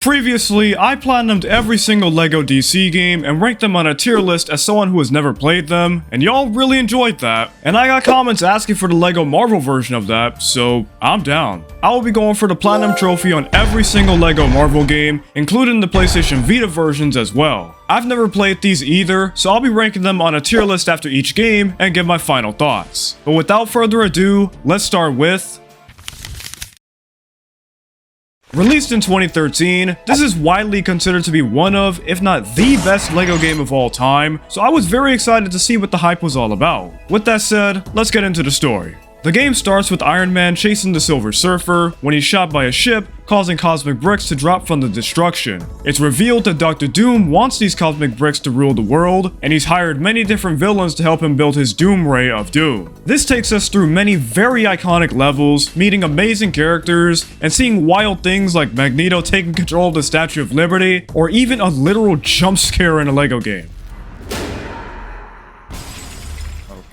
Previously, I platinumed every single LEGO DC game and ranked them on a tier list as someone who has never played them, and y'all really enjoyed that. And I got comments asking for the LEGO Marvel version of that, so I'm down. I will be going for the Platinum Trophy on every single LEGO Marvel game, including the PlayStation Vita versions as well. I've never played these either, so I'll be ranking them on a tier list after each game and give my final thoughts. But without further ado, let's start with... Released in 2013, this is widely considered to be one of, if not the best LEGO game of all time, so I was very excited to see what the hype was all about. With that said, let's get into the story. The game starts with Iron Man chasing the Silver Surfer when he's shot by a ship, causing cosmic bricks to drop from the destruction. It's revealed that Dr. Doom wants these cosmic bricks to rule the world, and he's hired many different villains to help him build his Doom Ray of Doom. This takes us through many very iconic levels, meeting amazing characters, and seeing wild things like MacLeod taking control of the Statue of Liberty, or even a literal jump scare in a LEGO game.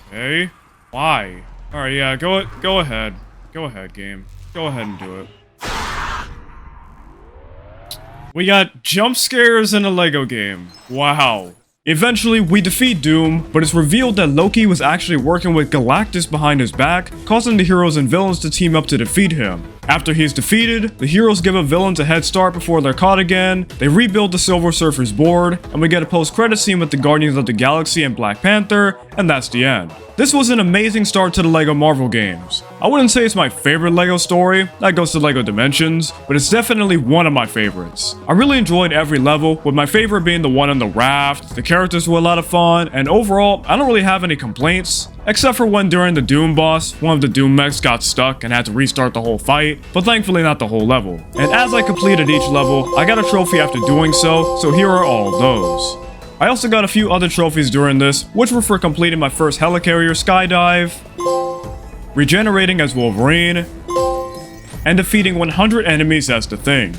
Okay, why? Alright, yeah, go ahead. Go ahead, game. Go ahead and do it. We got jump scares in a LEGO game. Wow. Eventually, we defeat Doom, but it's revealed that Loki was actually working with Galactus behind his back, causing the heroes and villains to team up to defeat him. After he's defeated, the heroes give a villain a head start before they're caught again, they rebuild the Silver Surfer's board, and we get a post-credit scene with the Guardians of the Galaxy and Black Panther, and that's the end. This was an amazing start to the LEGO Marvel games. I wouldn't say it's my favorite LEGO story, that goes to LEGO Dimensions, but it's definitely one of my favorites. I really enjoyed every level, with my favorite being the one on the raft. The characters were a lot of fun, and overall, I don't really have any complaints, except for when during the Doom boss, one of the Doom mechs got stuck and had to restart the whole fight, but thankfully not the whole level. And as I completed each level, I got a trophy after doing so here are all of those. I also got a few other trophies during this, which were for completing my first helicarrier skydive, regenerating as Wolverine, and defeating 100 enemies as the Thing.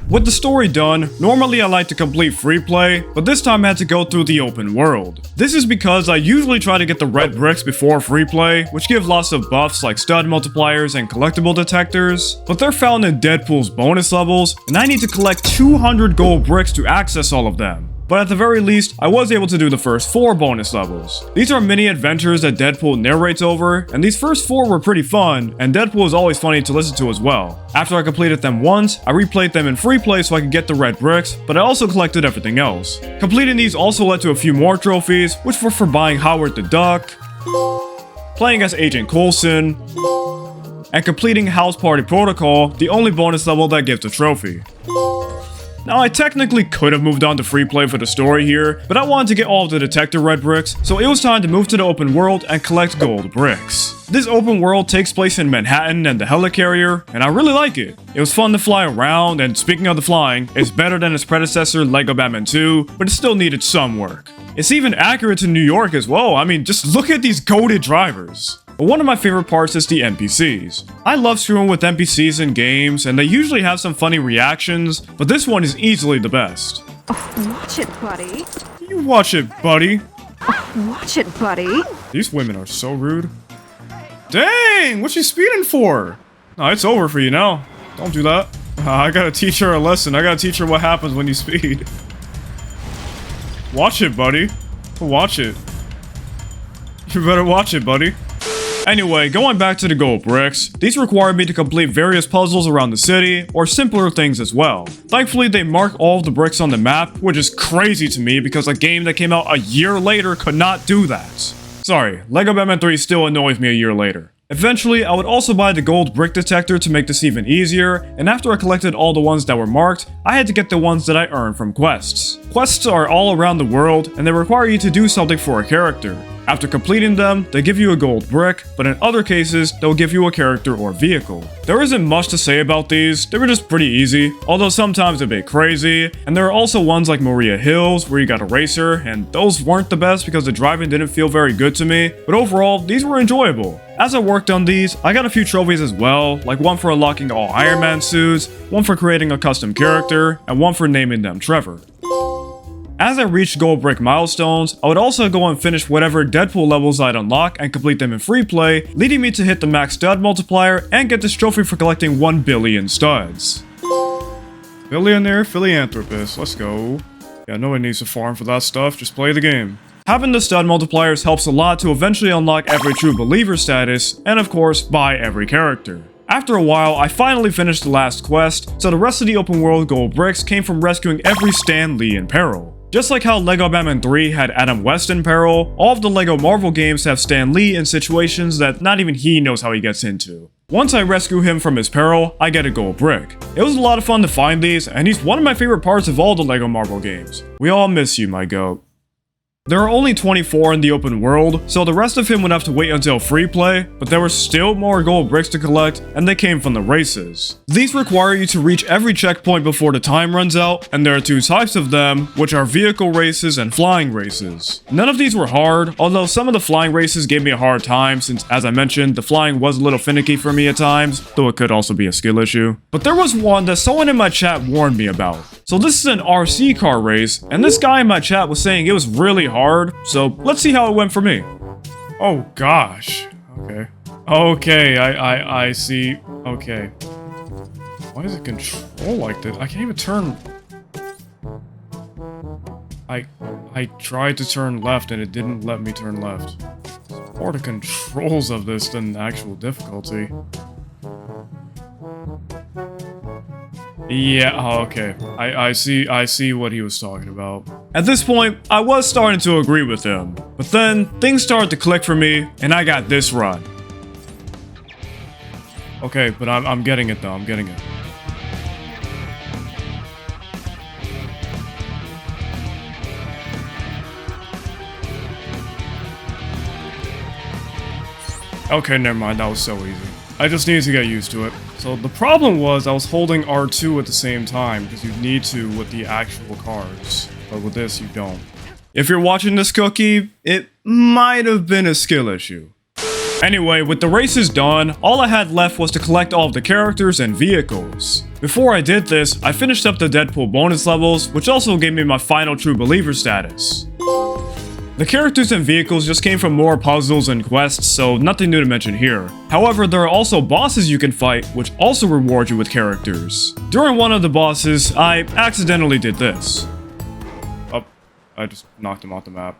With the story done, normally I like to complete free play, but this time I had to go through the open world. This is because I usually try to get the red bricks before free play, which give lots of buffs like stud multipliers and collectible detectors, but they're found in Deadpool's bonus levels, and I need to collect 200 gold bricks to access all of them. But at the very least, I was able to do the first 4 bonus levels. These are mini adventures that Deadpool narrates over, and these first 4 were pretty fun, and Deadpool is always funny to listen to as well. After I completed them once, I replayed them in free play so I could get the red bricks, but I also collected everything else. Completing these also led to a few more trophies, which were for buying Howard the Duck, playing as Agent Coulson, and completing House Party Protocol, the only bonus level that gives a trophy. Now, I technically could have moved on to free play for the story here, but I wanted to get all of the detector red bricks, so it was time to move to the open world and collect gold bricks. This open world takes place in Manhattan and the helicarrier, and I really like it. It was fun to fly around, and speaking of the flying, it's better than its predecessor LEGO Batman 2, but it still needed some work. It's even accurate to New York as well. I mean, just look at these goated drivers. But one of my favorite parts is the NPCs. I love screwing with NPCs in games, and they usually have some funny reactions, but this one is easily the best. Watch it, buddy. You watch it, buddy. Watch it, buddy. These women are so rude. Dang, what's she speeding for? No, it's over for you now. Don't do that. I gotta teach her a lesson. I gotta teach her what happens when you speed. Watch it, buddy. Watch it. You better watch it, buddy. Anyway, going back to the gold bricks, these require me to complete various puzzles around the city, or simpler things as well. Thankfully, they mark all of the bricks on the map, which is crazy to me because a game that came out a year later could not do that. Sorry, LEGO Batman 3 still annoys me a year later. Eventually, I would also buy the gold brick detector to make this even easier, and after I collected all the ones that were marked, I had to get the ones that I earned from quests. Quests are all around the world, and they require you to do something for a character. After completing them, they give you a gold brick, but in other cases, they'll give you a character or vehicle. There isn't much to say about these, they were just pretty easy, although sometimes a bit crazy, and there are also ones like Maria Hills, where you got a racer, and those weren't the best because the driving didn't feel very good to me, but overall, these were enjoyable. As I worked on these, I got a few trophies as well, like one for unlocking all Iron Man suits, one for creating a custom character, and one for naming them Trevor. As I reached gold brick milestones, I would also go and finish whatever Deadpool levels I'd unlock and complete them in free play, leading me to hit the max stud multiplier and get this trophy for collecting 1 billion studs. Billionaire philanthropist, let's go. Yeah, no one needs to farm for that stuff, just play the game. Having the stud multipliers helps a lot to eventually unlock every true believer status, and of course, buy every character. After a while, I finally finished the last quest, so the rest of the open world gold bricks came from rescuing every Stan Lee in Peril. Just like how LEGO Batman 3 had Adam West in Peril, all of the LEGO Marvel games have Stan Lee in situations that not even he knows how he gets into. Once I rescue him from his peril, I get a gold brick. It was a lot of fun to find these, and he's one of my favorite parts of all the LEGO Marvel games. We all miss you, my goat. There are only 24 in the open world, so the rest of him would have to wait until free play, but there were still more gold bricks to collect, and they came from the races. These require you to reach every checkpoint before the time runs out, and there are two types of them, which are vehicle races and flying races. None of these were hard, although some of the flying races gave me a hard time since, as I mentioned, the flying was a little finicky for me at times, though it could also be a skill issue. But there was one that someone in my chat warned me about. So this is an RC car race, and this guy in my chat was saying it was really hard, so let's see how it went for me. Oh gosh. Okay. Okay, I see. Okay. Why does it control like this? I can't even turn... I tried to turn left and it didn't let me turn left. More the controls of this than the actual difficulty. Yeah, oh, okay. I see what he was talking about. At this point, I was starting to agree with him. But then, things started to click for me, and I got this run. Okay, but I'm getting it though, I'm getting it. Okay, never mind, that was so easy. I just needed to get used to it. So the problem was I was holding R2 at the same time, because you need to with the actual cars. But with this, you don't. If you're watching this cookie, it might have been a skill issue. Anyway, with the races done, all I had left was to collect all of the characters and vehicles. Before I did this, I finished up the Deadpool bonus levels, which also gave me my final True Believer status. The characters and vehicles just came from more puzzles and quests, so nothing new to mention here. However, there are also bosses you can fight, which also reward you with characters. During one of the bosses, I accidentally did this. Oh, I just knocked him off the map.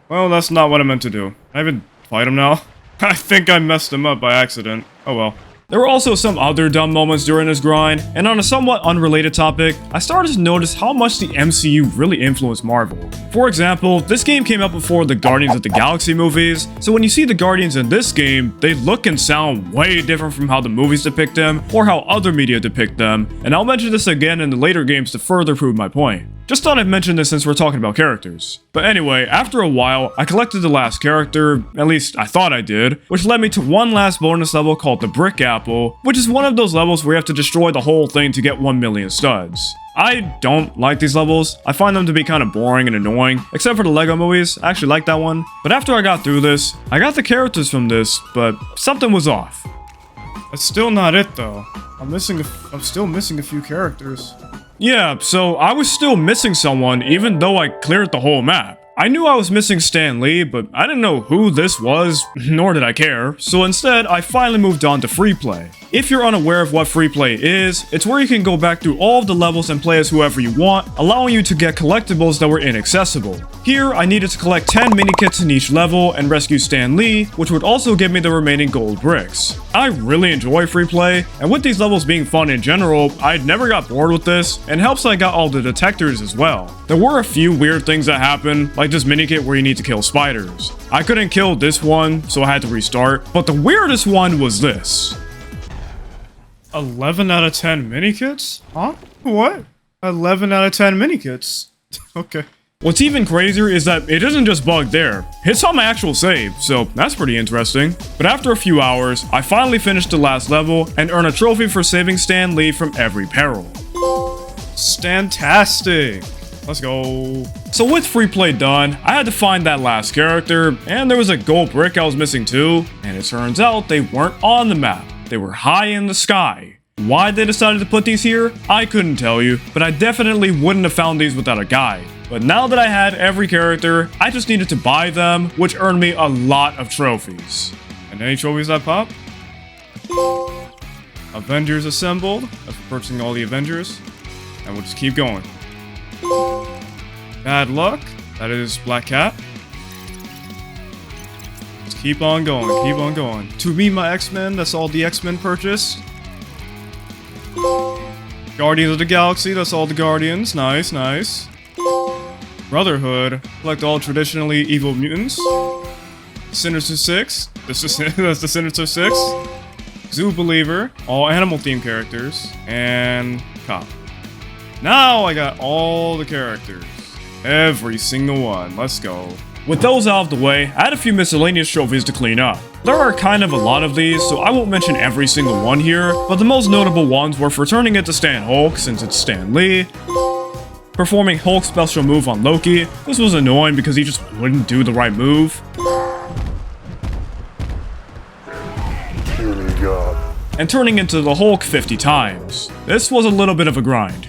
Well, that's not what I meant to do. I even fight him now. I think I messed him up by accident. Oh well. There were also some other dumb moments during this grind, and on a somewhat unrelated topic, I started to notice how much the MCU really influenced Marvel. For example, this game came out before the Guardians of the Galaxy movies, so when you see the Guardians in this game, they look and sound way different from how the movies depict them, or how other media depict them, and I'll mention this again in the later games to further prove my point. Just thought I'd mention this since we're talking about characters. But anyway, after a while, I collected the last character, at least I thought I did, which led me to one last bonus level called the Brick Apple, which is one of those levels where you have to destroy the whole thing to get 1 million studs. I don't like these levels. I find them to be kind of boring and annoying, except for the LEGO movies. I actually like that one. But after I got through this, I got the characters from this, but something was off. That's still not it though. I'm still missing a few characters. Yeah, so I was still missing someone even though I cleared the whole map. I knew I was missing Stan Lee, but I didn't know who this was, nor did I care, so instead I finally moved on to free play. If you're unaware of what free play is, it's where you can go back through all of the levels and play as whoever you want, allowing you to get collectibles that were inaccessible. Here, I needed to collect 10 mini-kits in each level and rescue Stan Lee, which would also give me the remaining gold bricks. I really enjoy free play, and with these levels being fun in general, I never got bored with this, and helps I got all the detectors as well. There were a few weird things that happened, like this mini-kit where you need to kill spiders. I couldn't kill this one, so I had to restart, but the weirdest one was this. 11 out of 10 mini-kits? Huh? What? 11 out of 10 mini-kits? Okay. What's even crazier is that it isn't just bugged there. It's on my actual save, so that's pretty interesting. But after a few hours, I finally finished the last level and earned a trophy for saving Stan Lee from every peril. Stantastic! Let's go. So with free play done, I had to find that last character, and there was a gold brick I was missing too, and it turns out they weren't on the map. They were high in the sky. Why they decided to put these here, I couldn't tell you, but I definitely wouldn't have found these without a guide. But now that I had every character, I just needed to buy them, which earned me a lot of trophies. And any trophies that pop? Avengers assembled, after purchasing all the Avengers. and we'll just keep going. Bad luck. That is Black Cat. Let's keep on going, keep on going. To me, my X-Men, that's all the X-Men purchased. Guardians of the Galaxy, that's all the Guardians. Nice, nice. Brotherhood, collect all traditionally evil mutants. Sinister Six, that's the Sinister Six. Zoo Believer, all animal-themed characters. And Cop. Now I got all the characters. Every single one. Let's go. With those out of the way, I had a few miscellaneous trophies to clean up. There are kind of a lot of these, so I won't mention every single one here, but the most notable ones were for turning into Stan Hulk, since it's Stan Lee, performing Hulk's special move on Loki. This was annoying because he just wouldn't do the right move. And turning into the Hulk 50 times. This was a little bit of a grind.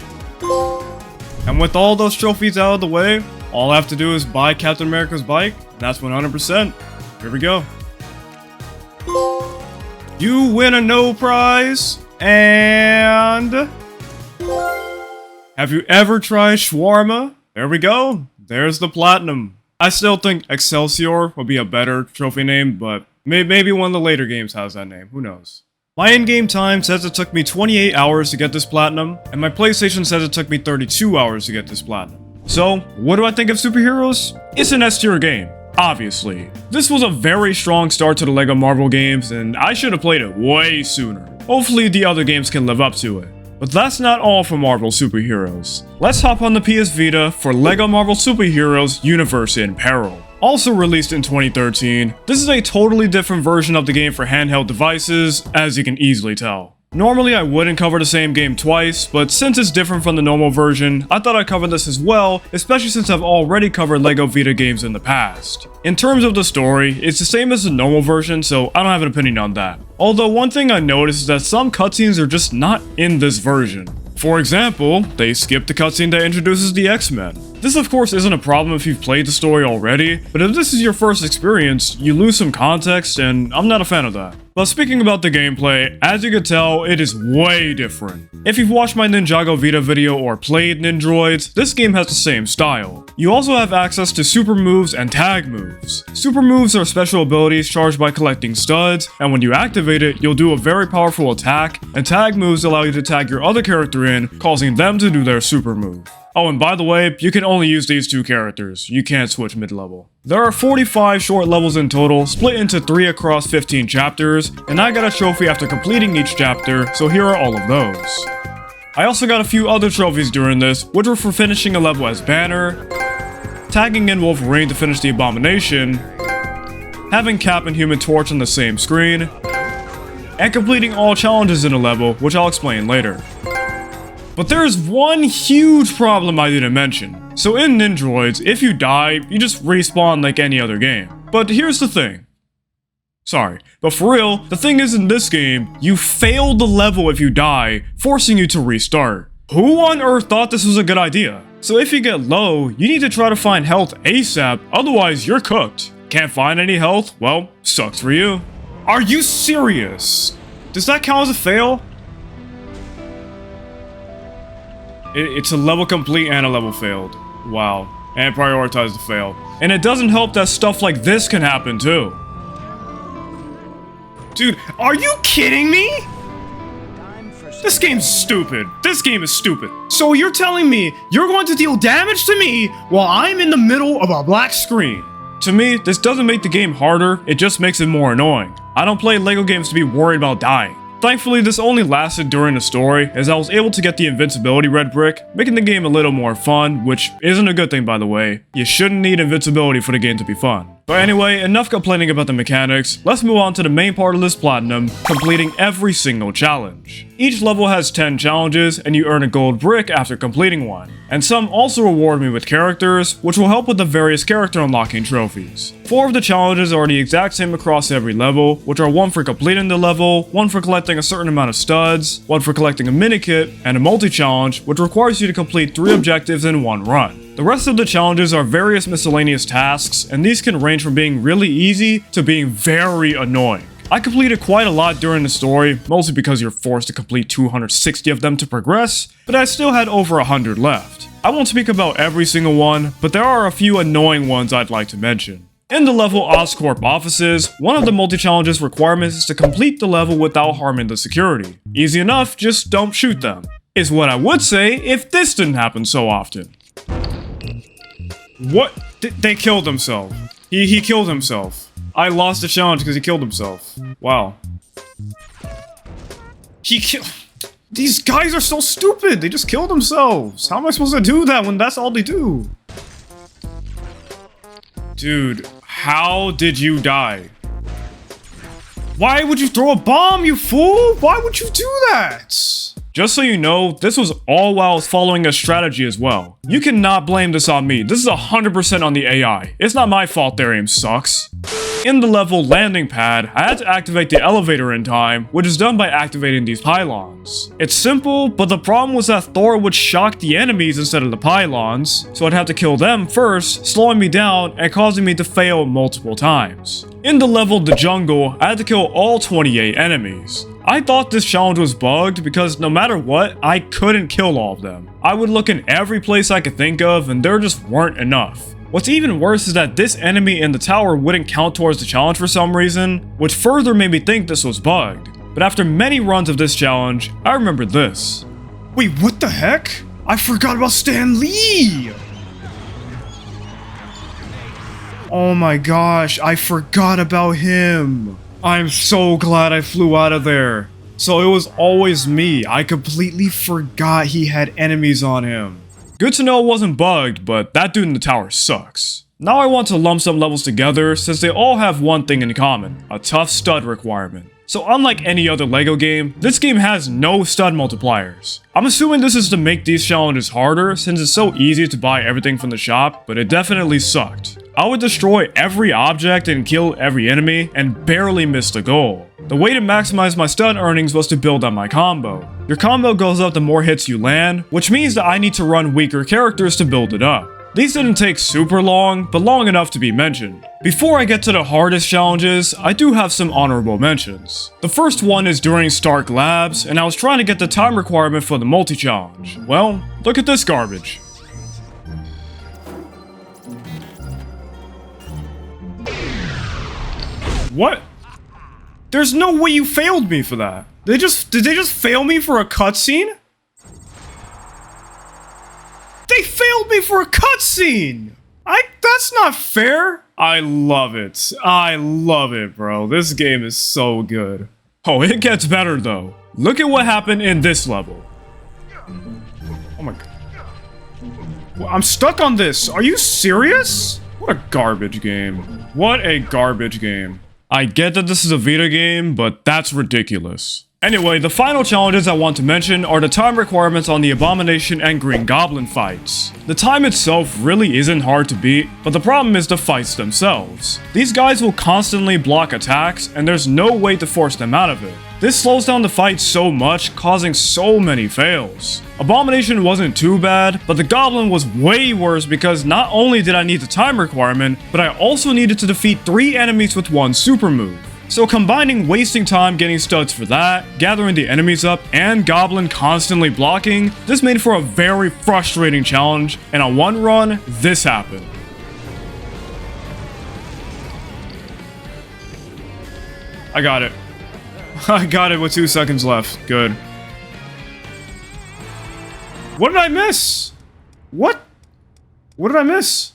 And with all those trophies out of the way, all I have to do is buy Captain America's bike, and that's 100%. Here we go. You win a no prize, and... Have you ever tried shawarma? There we go. There's the platinum. I still think Excelsior would be a better trophy name, but maybe one of the later games has that name. Who knows? My in-game time says it took me 28 hours to get this platinum, and my PlayStation says it took me 32 hours to get this platinum. So, what do I think of superheroes? It's an S-tier game, obviously. This was a very strong start to the LEGO Marvel games, and I should have played it way sooner. Hopefully the other games can live up to it. But that's not all for Marvel superheroes. Let's hop on the PS Vita for LEGO Marvel Superheroes Universe in Peril. Also released in 2013, this is a totally different version of the game for handheld devices, as you can easily tell. Normally I wouldn't cover the same game twice, but since it's different from the normal version, I thought I'd cover this as well, especially since I've already covered LEGO Vita games in the past. In terms of the story, it's the same as the normal version, so I don't have an opinion on that. Although one thing I noticed is that some cutscenes are just not in this version. For example, they skipped the cutscene that introduces the X-Men. This of course isn't a problem if you've played the story already, but if this is your first experience, you lose some context, and I'm not a fan of that. But speaking about the gameplay, as you can tell, it is way different. If you've watched my Ninjago Vita video or played Nindroids, this game has the same style. You also have access to super moves and tag moves. Super moves are special abilities charged by collecting studs, and when you activate it, you'll do a very powerful attack, and tag moves allow you to tag your other character in, causing them to do their super move. Oh, and by the way, you can only use these two characters. You can't switch mid-level. There are 45 short levels in total, split into 3 across 15 chapters, and I got a trophy after completing each chapter, so here are all of those. I also got a few other trophies during this, which were for finishing a level as Banner, tagging in Wolverine to finish the Abomination, having Cap and Human Torch on the same screen, and completing all challenges in a level, which I'll explain later. But there's one huge problem I didn't mention. So in Nindroids, if you die, you just respawn like any other game. But here's the thing. Sorry, but for real, the thing is in this game, you fail the level if you die, forcing you to restart. Who on earth thought this was a good idea? So if you get low, you need to try to find health ASAP, otherwise you're cooked. Can't find any health? Well, sucks for you. Are you serious? Does that count as a fail? It's a level complete and a level failed. Wow. And prioritize the fail. And it doesn't help that stuff like this can happen too. Dude, are you kidding me? This game's stupid. This game is stupid. So you're telling me you're going to deal damage to me while I'm in the middle of a black screen? To me, this doesn't make the game harder, it just makes it more annoying. I don't play LEGO games to be worried about dying. Thankfully, this only lasted during the story, as I was able to get the invincibility red brick, making the game a little more fun, which isn't a good thing by the way. You shouldn't need invincibility for the game to be fun. But anyway, enough complaining about the mechanics, let's move on to the main part of this platinum, completing every single challenge. Each level has 10 challenges, and you earn a gold brick after completing one. And some also reward me with characters, which will help with the various character unlocking trophies. 4 of the challenges are the exact same across every level, which are 1 for completing the level, 1 for collecting a certain amount of studs, 1 for collecting a mini-kit, and a multi-challenge, which requires you to complete 3 objectives in 1 run. The rest of the challenges are various miscellaneous tasks, and these can range from being really easy to being very annoying. I completed quite a lot during the story, mostly because you're forced to complete 260 of them to progress, but I still had over 100 left. I won't speak about every single one, but there are a few annoying ones I'd like to mention. In the level Oscorp offices, one of the multi-challenges requirements is to complete the level without harming the security. Easy enough, just don't shoot them. Is what I would say if this didn't happen so often. What? They killed himself. He killed himself. I lost the challenge because he killed himself. Wow. He killed... These guys are so stupid! They just killed themselves! How am I supposed to do that when that's all they do? Dude, how did you die? Why would you throw a bomb, you fool? Why would you do that? Just so you know, this was all while I was following a strategy as well. You cannot blame this on me. This is 100% on the AI. It's not my fault their aim sucks. In the level landing pad, I had to activate the elevator in time, which is done by activating these pylons. It's simple, but the problem was that Thor would shock the enemies instead of the pylons, so I'd have to kill them first, slowing me down and causing me to fail multiple times. In the level The Jungle, I had to kill all 28 enemies. I thought this challenge was bugged because no matter what, I couldn't kill all of them. I would look in every place I could think of and there just weren't enough. What's even worse is that this enemy in the tower wouldn't count towards the challenge for some reason, which further made me think this was bugged. But after many runs of this challenge, I remembered this. Wait, what the heck? I forgot about Stan Lee! Oh my gosh, I forgot about him. I'm so glad I flew out of there. So it was always me. I completely forgot he had enemies on him. Good to know it wasn't bugged, but that dude in the tower sucks. Now I want to lump some levels together since they all have one thing in common, a tough stud requirement. So unlike any other LEGO game, this game has no stud multipliers. I'm assuming this is to make these challenges harder since it's so easy to buy everything from the shop, but it definitely sucked. I would destroy every object and kill every enemy and barely miss the goal. The way to maximize my stud earnings was to build up my combo. Your combo goes up the more hits you land, which means that I need to run weaker characters to build it up. These didn't take super long, but long enough to be mentioned. Before I get to the hardest challenges, I do have some honorable mentions. The first one is during Stark Labs, and I was trying to get the time requirement for the multi-challenge. Well, look at this garbage. What? There's no way you failed me for that. Did they just fail me for a cutscene? They failed me for a cutscene! That's not fair! I love it. I love it, bro. This game is so good. Oh, it gets better though. Look at what happened in this level. Oh my god. Well, I'm stuck on this. Are you serious? What a garbage game. What a garbage game. I get that this is a Vita game, but that's ridiculous. Anyway, the final challenges I want to mention are the time requirements on the Abomination and Green Goblin fights. The time itself really isn't hard to beat, but the problem is the fights themselves. These guys will constantly block attacks, and there's no way to force them out of it. This slows down the fight so much, causing so many fails. Abomination wasn't too bad, but the Goblin was way worse because not only did I need the time requirement, but I also needed to defeat 3 enemies with 1 super move. So combining wasting time getting studs for that, gathering the enemies up, and Goblin constantly blocking, this made for a very frustrating challenge, and on one run, this happened. I got it. I got it with 2 seconds left. Good. What did I miss? What? What did I miss?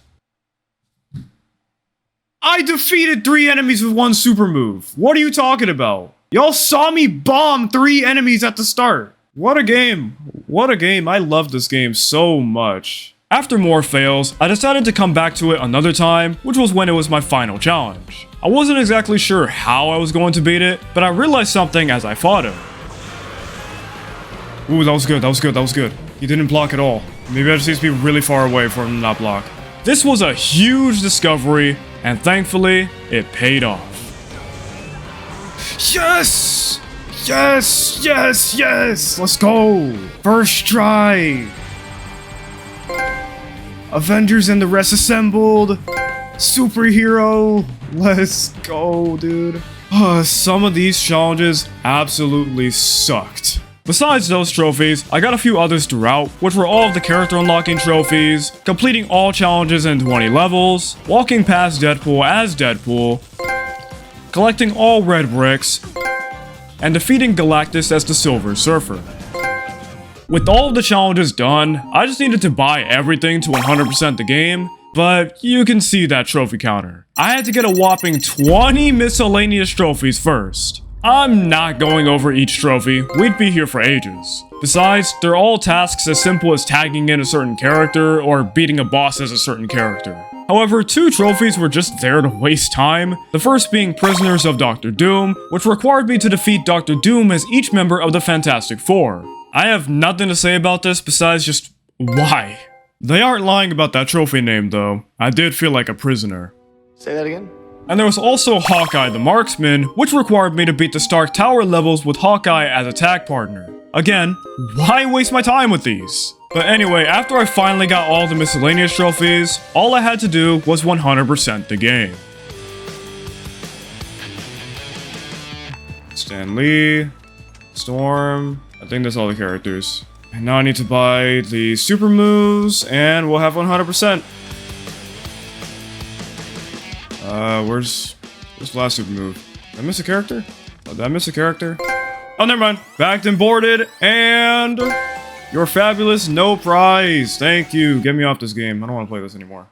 I defeated 3 enemies with 1 super move. What are you talking about? Y'all saw me bomb 3 enemies at the start. What a game. What a game. I love this game so much. After more fails, I decided to come back to it another time, which was when it was my final challenge. I wasn't exactly sure how I was going to beat it, but I realized something as I fought him. Ooh, that was good, that was good, that was good. He didn't block at all. Maybe I just need to be really far away for him to not block. This was a huge discovery, and thankfully, it paid off. Yes! Yes, yes, yes! Let's go! First try! Avengers and the rest assembled! Superhero! Let's go, dude. Some of these challenges absolutely sucked. Besides those trophies, I got a few others throughout, which were all of the character unlocking trophies, completing all challenges in 20 levels, walking past Deadpool as Deadpool, collecting all red bricks, and defeating Galactus as the Silver Surfer. With all of the challenges done, I just needed to buy everything to 100% the game, but you can see that trophy counter. I had to get a whopping 20 miscellaneous trophies first. I'm not going over each trophy, we'd be here for ages. Besides, they're all tasks as simple as tagging in a certain character or beating a boss as a certain character. However, 2 trophies were just there to waste time, the first being Prisoners of Dr. Doom, which required me to defeat Dr. Doom as each member of the Fantastic Four. I have nothing to say about this besides just why. They aren't lying about that trophy name though, I did feel like a prisoner. Say that again? And there was also Hawkeye the Marksman, which required me to beat the Stark Tower levels with Hawkeye as a tag partner. Again, why waste my time with these? But anyway, after I finally got all the miscellaneous trophies, all I had to do was 100% the game. Stan Lee, Storm, I think that's all the characters. And now I need to buy the super moves, and we'll have 100%. Where's the last super move? Did I miss a character? Oh, did I miss a character? Oh, never mind. Backed and boarded, and you're fabulous, no prize. Thank you. Get me off this game. I don't want to play this anymore.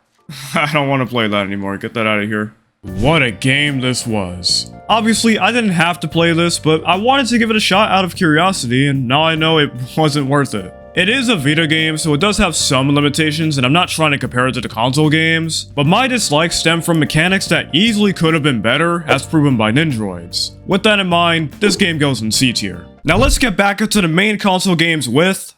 I don't want to play that anymore. Get that out of here. What a game this was. Obviously, I didn't have to play this, but I wanted to give it a shot out of curiosity, and now I know it wasn't worth it. It is a Vita game, so it does have some limitations, and I'm not trying to compare it to the console games, but my dislikes stem from mechanics that easily could have been better, as proven by Nindroids. With that in mind, this game goes in C tier. Now let's get back into the main console games with...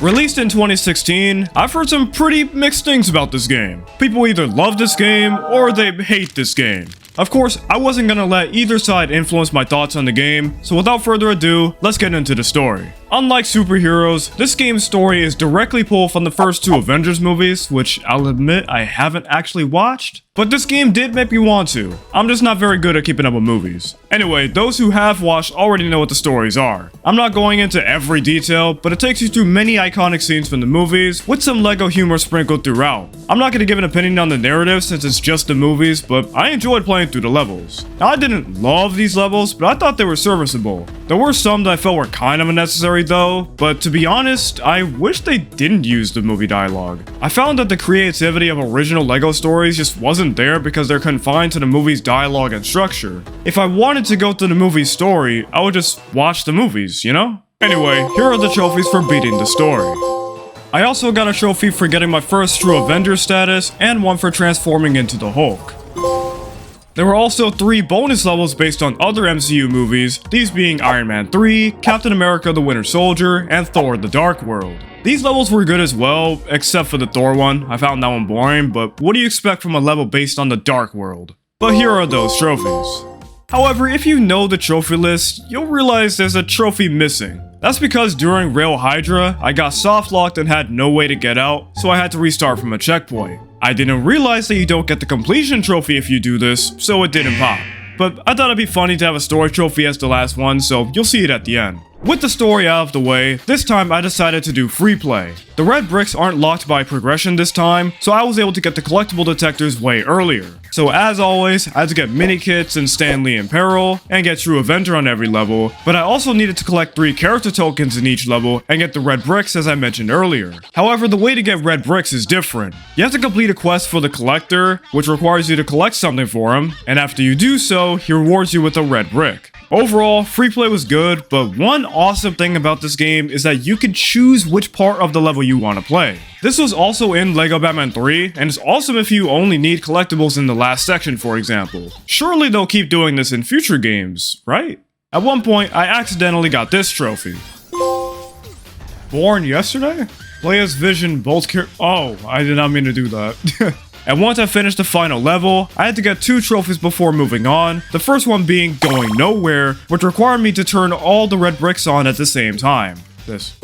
Released in 2016, I've heard some pretty mixed things about this game. People either love this game, or they hate this game. Of course, I wasn't gonna let either side influence my thoughts on the game, so without further ado, let's get into the story. Unlike superheroes, this game's story is directly pulled from the first 2 Avengers movies, which I'll admit I haven't actually watched, but this game did make me want to. I'm just not very good at keeping up with movies. Anyway, those who have watched already know what the stories are. I'm not going into every detail, but it takes you through many iconic scenes from the movies, with some LEGO humor sprinkled throughout. I'm not gonna give an opinion on the narrative since it's just the movies, but I enjoyed playing through the levels. Now, I didn't love these levels, but I thought they were serviceable. There were some that I felt were kind of unnecessary though, but to be honest, I wish they didn't use the movie dialogue. I found that the creativity of original LEGO stories just wasn't there because they're confined to the movie's dialogue and structure. If I wanted to go through the movie's story, I would just watch the movies, you know? Anyway, here are the trophies for beating the story. I also got a trophy for getting my first true Avengers status, and one for transforming into the Hulk. There were also 3 bonus levels based on other MCU movies, these being Iron Man 3, Captain America the Winter Soldier, and Thor the Dark World. These levels were good as well, except for the Thor one. I found that one boring, but what do you expect from a level based on the Dark World? But here are those trophies. However, if you know the trophy list, you'll realize there's a trophy missing. That's because during Rail Hydra, I got soft locked and had no way to get out, so I had to restart from a checkpoint. I didn't realize that you don't get the completion trophy if you do this, so it didn't pop. But I thought it'd be funny to have a story trophy as the last one, so you'll see it at the end. With the story out of the way, this time I decided to do free play. The red bricks aren't locked by progression this time, so I was able to get the collectible detectors way earlier. So as always, I had to get mini kits and Stan Lee and Peril, and get True Avenger on every level, but I also needed to collect 3 character tokens in each level and get the red bricks as I mentioned earlier. However, the way to get red bricks is different. You have to complete a quest for the collector, which requires you to collect something for him, and after you do so, he rewards you with a red brick. Overall, free play was good, but one awesome thing about this game is that you can choose which part of the level you want to play. This was also in LEGO Batman 3, and it's awesome if you only need collectibles in the last section, for example. Surely they'll keep doing this in future games, right? At one point, I accidentally got this trophy. Born yesterday? Play as Vision, both Oh, I did not mean to do that. And once I finished the final level, I had to get 2 trophies before moving on, the first one being Going Nowhere, which required me to turn all the red bricks on at the same time. This.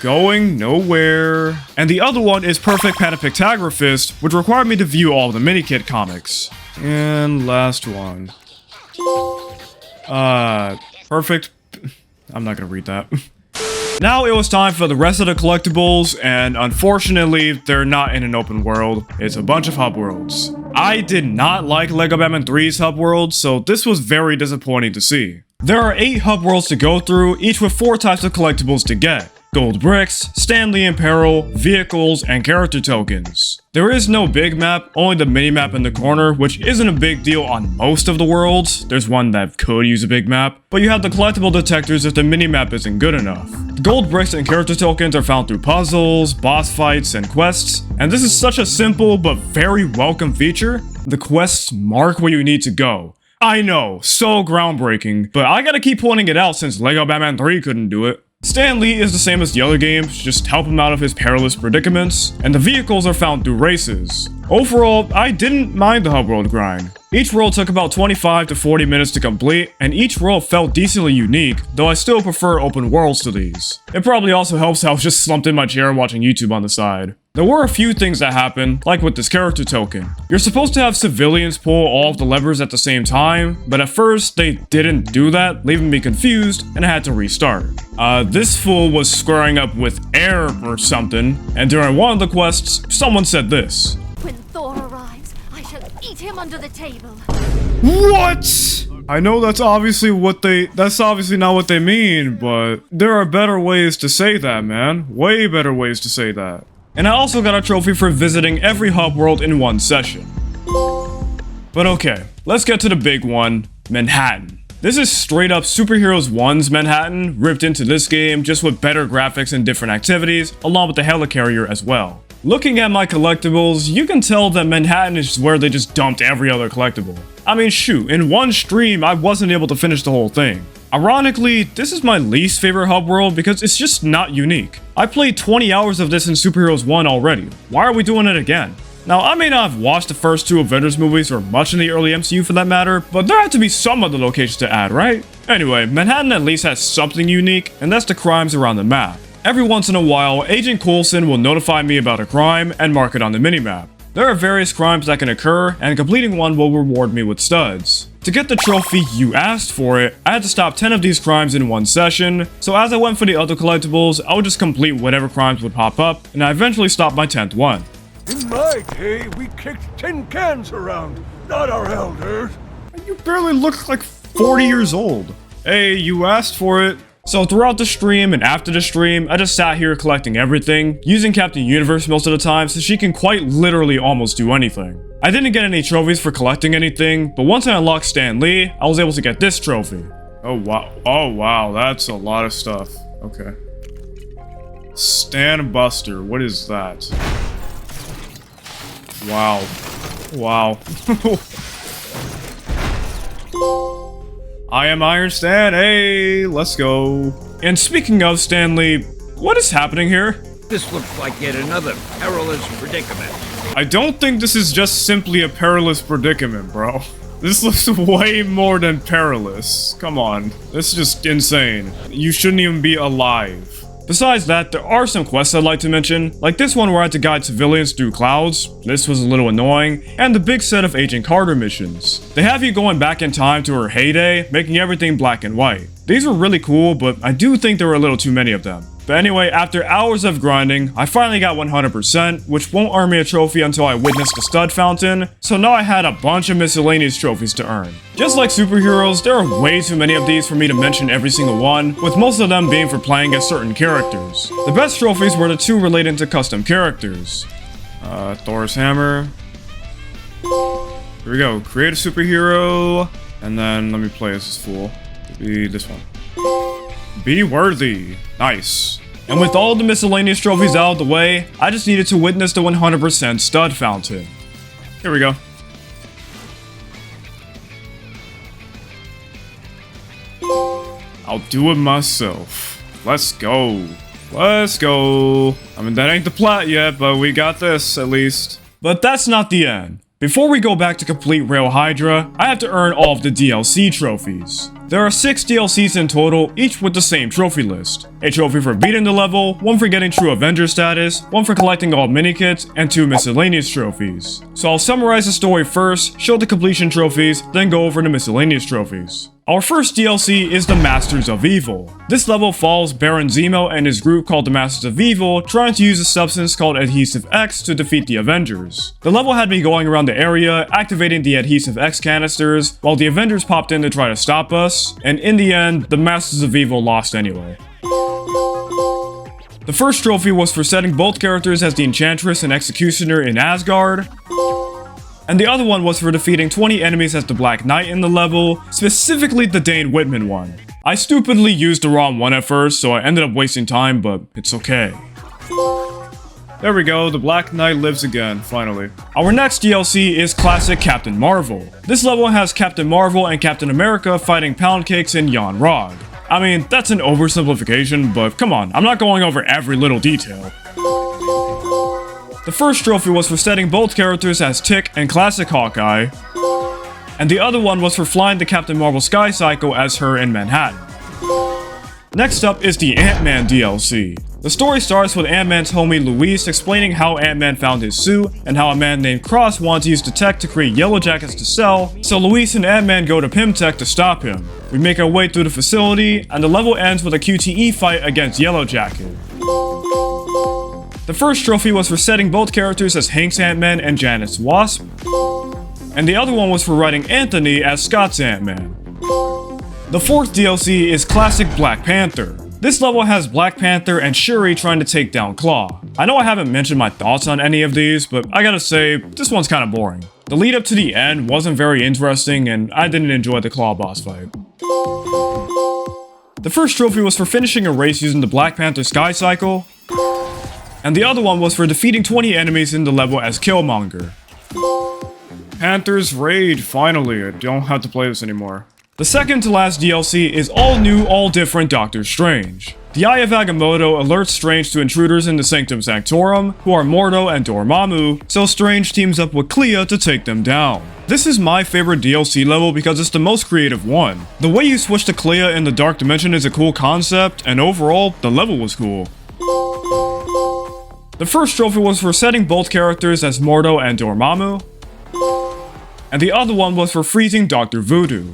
Going Nowhere. And the other one is Perfect Panopictagraphist, which required me to view all the minikit comics. And last one. Perfect. I'm not gonna read that. Now it was time for the rest of the collectibles, and unfortunately, they're not in an open world. It's a bunch of hub worlds. I did not like LEGO Batman 3's hub world, so this was very disappointing to see. There are 8 hub worlds to go through, each with 4 types of collectibles to get. Gold bricks, Stan Lee and Peril, vehicles, and character tokens. There is no big map, only the mini-map in the corner, which isn't a big deal on most of the worlds. There's one that could use a big map, but you have the collectible detectors if the mini-map isn't good enough. The gold bricks and character tokens are found through puzzles, boss fights, and quests, and this is such a simple but very welcome feature. The quests mark where you need to go. I know, so groundbreaking, but I gotta keep pointing it out since LEGO Batman 3 couldn't do it. Stan Lee is the same as the other games, just help him out of his perilous predicaments, and the vehicles are found through races. Overall, I didn't mind the hub world grind. Each world took about 25 to 40 minutes to complete, and each world felt decently unique, though I still prefer open worlds to these. It probably also helps I was just slumped in my chair watching YouTube on the side. There were a few things that happened, like with this character token. You're supposed to have civilians pull all of the levers at the same time, but at first they didn't do that, leaving me confused, and I had to restart. This fool was squaring up with air or something, and during one of the quests, someone said this. When Thor arrives, I shall eat him under the table. What? I know that's obviously not what they mean, but there are better ways to say that, man. Way better ways to say that. And I also got a trophy for visiting every hub world in one session. But okay, let's get to the big one, Manhattan. This is straight up Superheroes 1's Manhattan, ripped into this game, just with better graphics and different activities, along with the helicarrier as well. Looking at my collectibles, you can tell that Manhattan is where they just dumped every other collectible. I mean shoot, in one stream I wasn't able to finish the whole thing. Ironically, this is my least favorite hub world because it's just not unique. I played 20 hours of this in Superheroes 1 already. Why are we doing it again? Now, I may not have watched the first 2 Avengers movies or much in the early MCU for that matter, but there had to be some other locations to add, right? Anyway, Manhattan at least has something unique, and that's the crimes around the map. Every once in a while, Agent Coulson will notify me about a crime and mark it on the minimap. There are various crimes that can occur, and completing one will reward me with studs. To get the trophy You Asked For It, I had to stop 10 of these crimes in one session, so as I went for the other collectibles, I would just complete whatever crimes would pop up, and I eventually stopped my 10th one. In my day, we kicked tin cans around, not our elders. You barely look like 40 years old. Hey, you asked for it. So throughout the stream and after the stream, I just sat here collecting everything, using Captain Universe most of the time so she can quite literally almost do anything. I didn't get any trophies for collecting anything, but once I unlocked Stan Lee, I was able to get this trophy. Oh wow, that's a lot of stuff. Okay. Stan Buster, what is that? Wow. I am Iron Stan, hey, let's go. And speaking of Stan Lee, what is happening here? This looks like yet another perilous predicament. I don't think this is just simply a perilous predicament, bro. This looks way more than perilous. Come on, this is just insane. You shouldn't even be alive. Besides that, there are some quests I'd like to mention, like this one where I had to guide civilians through clouds. This was a little annoying, and the big set of Agent Carter missions. They have you going back in time to her heyday, making everything black and white. These were really cool, but I do think there were a little too many of them. But anyway, after hours of grinding, I finally got 100%, which won't earn me a trophy until I witnessed the stud fountain, so now I had a bunch of miscellaneous trophies to earn. Just like Superheroes, there are way too many of these for me to mention every single one, with most of them being for playing as certain characters. The best trophies were the 2 relating to custom characters. Thor's hammer. Here we go, create a superhero, and then let me play as this fool. Be this one. Be worthy. Nice. And with all the miscellaneous trophies out of the way, I just needed to witness the 100% stud fountain. Here we go. I'll do it myself. Let's go. Let's go. I mean, that ain't the plot yet, but we got this, at least. But that's not the end. Before we go back to complete Rail Hydra, I have to earn all of the DLC trophies. There are 6 DLCs in total, each with the same trophy list. A trophy for beating the level, 1 for getting true Avengers status, 1 for collecting all minikits, and 2 miscellaneous trophies. So I'll summarize the story first, show the completion trophies, then go over the miscellaneous trophies. Our first DLC is the Masters of Evil. This level follows Baron Zemo and his group called the Masters of Evil trying to use a substance called Adhesive X to defeat the Avengers. The level had me going around the area, activating the Adhesive X canisters, while the Avengers popped in to try to stop us, and in the end, the Masters of Evil lost anyway. The first trophy was for setting both characters as the Enchantress and Executioner in Asgard, and the other one was for defeating 20 enemies as the Black Knight in the level, specifically the Dane Whitman one. I stupidly used the wrong one at first, so I ended up wasting time, but it's okay. There we go, the Black Knight lives again, finally. Our next DLC is Classic Captain Marvel. This level has Captain Marvel and Captain America fighting pound cakes in Yon Rog. I mean, that's an oversimplification, but come on, I'm not going over every little detail. The first trophy was for setting both characters as Tick and Classic Hawkeye, and the other one was for flying the Captain Marvel Sky Cycle as her in Manhattan. Next up is the Ant-Man DLC. The story starts with Ant-Man's homie Luis explaining how Ant-Man found his suit, and how a man named Cross wanted to use the tech to create yellow jackets to sell, so Luis and Ant-Man go to Pym-Tech to stop him. We make our way through the facility, and the level ends with a QTE fight against Yellow Jacket. The first trophy was for setting both characters as Hank's Ant-Man and Janet's Wasp, and the other one was for writing Anthony as Scott's Ant-Man. The fourth DLC is Classic Black Panther. This level has Black Panther and Shuri trying to take down Claw. I know I haven't mentioned my thoughts on any of these, but I gotta say, this one's kinda boring. The lead up to the end wasn't very interesting, and I didn't enjoy the Claw boss fight. The first trophy was for finishing a race using the Black Panther Sky Cycle, and the other one was for defeating 20 enemies in the level as Killmonger. Panther's Rage, finally, I don't have to play this anymore. The second to last DLC is all new, all different Doctor Strange. The Eye of Agamotto alerts Strange to intruders in the Sanctum Sanctorum, who are Mordo and Dormammu, so Strange teams up with Clea to take them down. This is my favorite DLC level because it's the most creative one. The way you switch to Clea in the Dark Dimension is a cool concept, and overall, the level was cool. The first trophy was for setting both characters as Mordo and Dormammu, and the other one was for freezing Dr. Voodoo.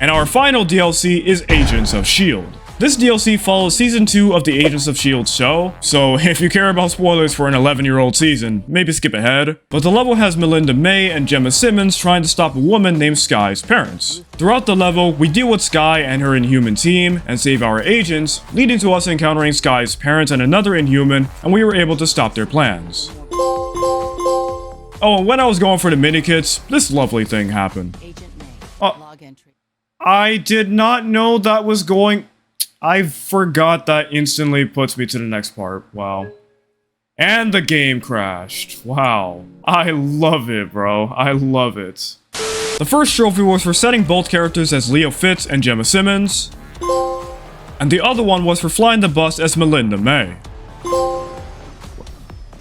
And our final DLC is Agents of S.H.I.E.L.D. This DLC follows Season 2 of the Agents of S.H.I.E.L.D. show, so if you care about spoilers for an 11-year-old season, maybe skip ahead. But the level has Melinda May and Gemma Simmons trying to stop a woman named Skye's parents. Throughout the level, we deal with Skye and her Inhuman team, and save our agents, leading to us encountering Skye's parents and another Inhuman, and we were able to stop their plans. Oh, and when I was going for the minikits, this lovely thing happened. Log entry. I did not know that was going... I forgot that instantly puts me to the next part. Wow. And the game crashed. Wow. I love it, bro. I love it. The first trophy was for setting both characters as Leo Fitz and Gemma Simmons, and the other one was for flying the bus as Melinda May.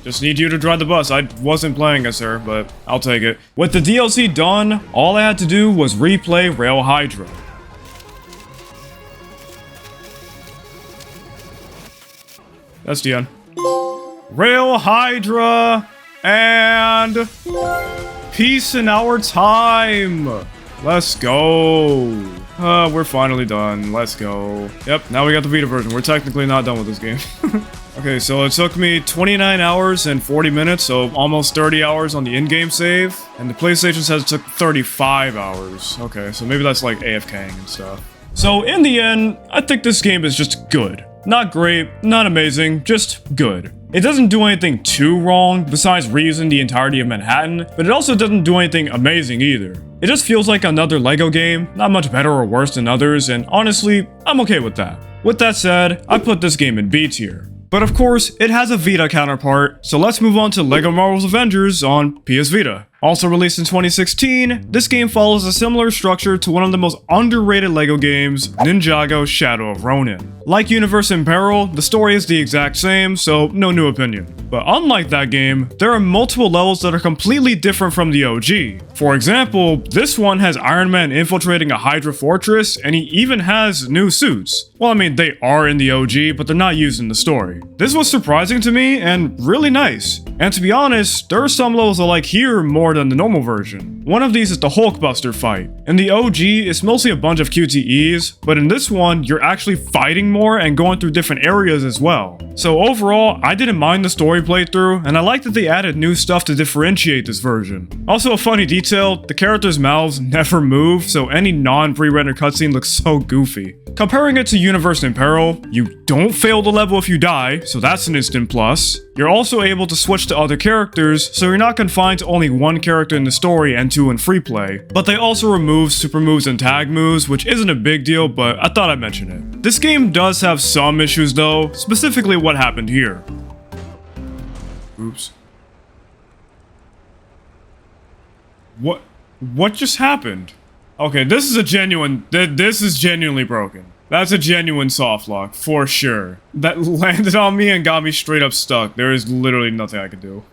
Just need you to drive the bus. I wasn't playing as her, but I'll take it. With the DLC done, all I had to do was replay Rail Hydra. That's the end. Rail Hydra and peace in our time. Let's go. We're finally done. Let's go. Yep, now we got the Vita version. We're technically not done with this game. Okay, so it took me 29 hours and 40 minutes, so almost 30 hours on the in-game save. And the PlayStation says it took 35 hours. Okay, so maybe that's like AFKing and stuff. So in the end, I think this game is just good. Not great, not amazing, just good. It doesn't do anything too wrong, besides reusing the entirety of Manhattan, but it also doesn't do anything amazing either. It just feels like another LEGO game, not much better or worse than others, and honestly, I'm okay with that. With that said, I put this game in B tier. But of course, it has a Vita counterpart, so let's move on to LEGO Marvel's Avengers on PS Vita. Also released in 2016, this game follows a similar structure to one of the most underrated LEGO games, Ninjago Shadow of Ronin. Like Universe in Peril, the story is the exact same, so no new opinion. But unlike that game, there are multiple levels that are completely different from the OG. For example, this one has Iron Man infiltrating a Hydra fortress, and he even has new suits. Well, I mean, they are in the OG, but they're not used in the story. This was surprising to me and really nice. And to be honest, there are some levels I like here more than the normal version. One of these is the Hulkbuster fight. In the OG, it's mostly a bunch of QTEs, but in this one, you're actually fighting more and going through different areas as well. So overall, I didn't mind the story playthrough, and I like that they added new stuff to differentiate this version. Also a funny detail, the characters' mouths never move, so any non-pre-rendered cutscene looks so goofy. Comparing it to Universe in Peril, you don't fail the level if you die, so that's an instant plus. You're also able to switch to other characters, so you're not confined to only one character in the story and two in free play. But they also remove super moves and tag moves, which isn't a big deal, but I thought I'd mention it. This game does have some issues though, specifically what happened here. Oops. What just happened? Okay, this is a genuine, this is genuinely broken. That's a genuine soft lock, for sure. That landed on me and got me straight up stuck. There is literally nothing I can do.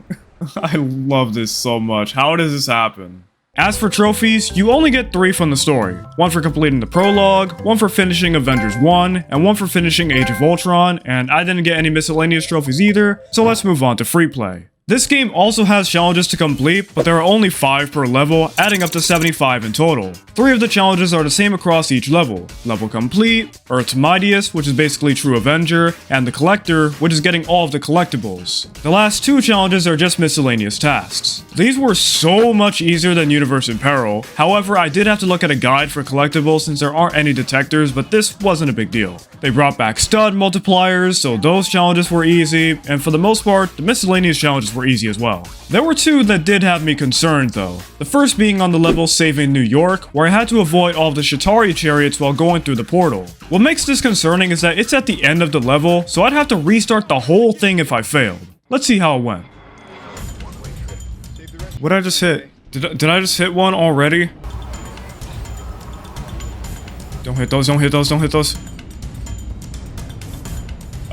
I love this so much. How does this happen? As for trophies, you only get 3 from the story. 1 for completing the prologue, 1 for finishing Avengers 1, and 1 for finishing Age of Ultron, and I didn't get any miscellaneous trophies either, so let's move on to free play. This game also has challenges to complete, but there are only 5 per level, adding up to 75 in total. 3 of the challenges are the same across each level. Level Complete, Earth's Mightiest, which is basically True Avenger, and the Collector, which is getting all of the collectibles. The last 2 challenges are just miscellaneous tasks. These were so much easier than Universe in Peril, however I did have to look at a guide for collectibles since there aren't any detectors, but this wasn't a big deal. They brought back stud multipliers, so those challenges were easy, and for the most part, the miscellaneous challenges were easy as well. There were 2 that did have me concerned though. The first being on the level Saving New York, where I had to avoid all of the Shatari chariots while going through the portal. What makes this concerning is that it's at the end of the level, so I'd have to restart the whole thing if I failed. Let's see how it went. What did I just hit? Did I just hit one already? Don't hit those, don't hit those, don't hit those.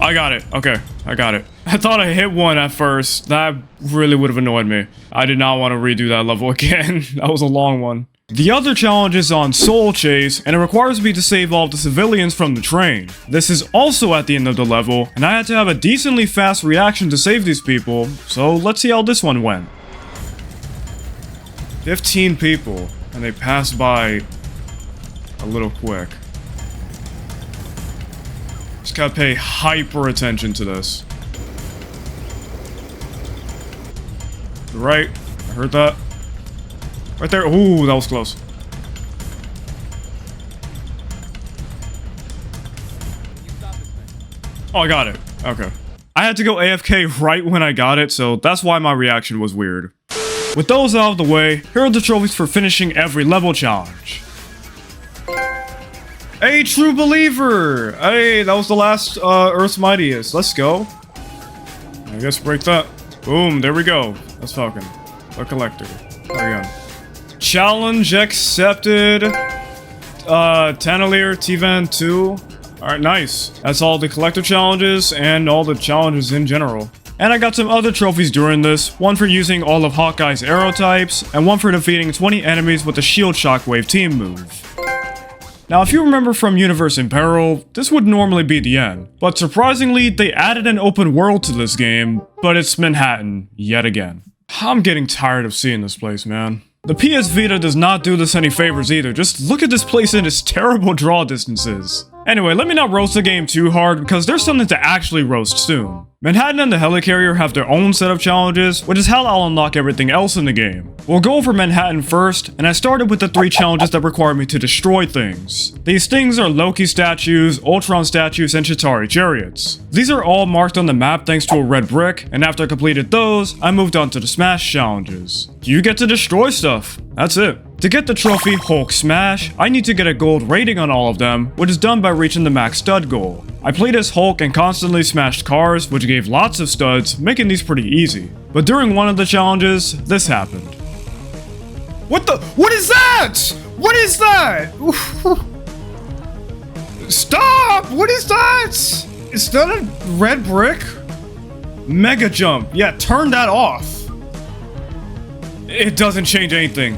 I got it. Okay, I got it. I thought I hit one at first. That really would have annoyed me. I did not want to redo that level again. That was a long one. The other challenge is on Soul Chase, and it requires me to save all of the civilians from the train. This is also at the end of the level, and I had to have a decently fast reaction to save these people, so let's see how this one went. 15 people, and they passed by a little quick. Just gotta pay hyper attention to this. Right, I heard that. Right there. Ooh, that was close. Oh, I got it. Okay. I had to go AFK right when I got it, so that's why my reaction was weird. With those out of the way, here are the trophies for finishing every level challenge. Hey, True Believer! Hey, that was the last Earth's Mightiest. Let's go. I guess break that. Boom, there we go. That's Falcon. A collector. There we go. Challenge accepted. Tanalier, T-Van 2. Alright, nice. That's all the collector challenges and all the challenges in general. And I got some other trophies during this, one for using all of Hawkeye's arrow types, and one for defeating 20 enemies with the Shield Shockwave team move. Now, if you remember from Universe in Peril, this would normally be the end, but surprisingly, they added an open world to this game, but it's Manhattan, yet again. I'm getting tired of seeing this place, man. The PS Vita does not do this any favors either, just look at this place and its terrible draw distances. Anyway, let me not roast the game too hard, because there's something to actually roast soon. Manhattan and the Helicarrier have their own set of challenges, which is how I'll unlock everything else in the game. We'll go over Manhattan first, and I started with the 3 challenges that require me to destroy things. These things are Loki statues, Ultron statues, and Chitauri chariots. These are all marked on the map thanks to a red brick, and after I completed those, I moved on to the Smash challenges. You get to destroy stuff. That's it. To get the trophy Hulk Smash, I need to get a gold rating on all of them, which is done by reaching the max stud goal. I played as Hulk and constantly smashed cars, which gave lots of studs, making these pretty easy. But during one of the challenges, this happened. What is that? What is that? Stop! What is that? Is that a red brick? Mega jump. Yeah, turn that off. It doesn't change anything.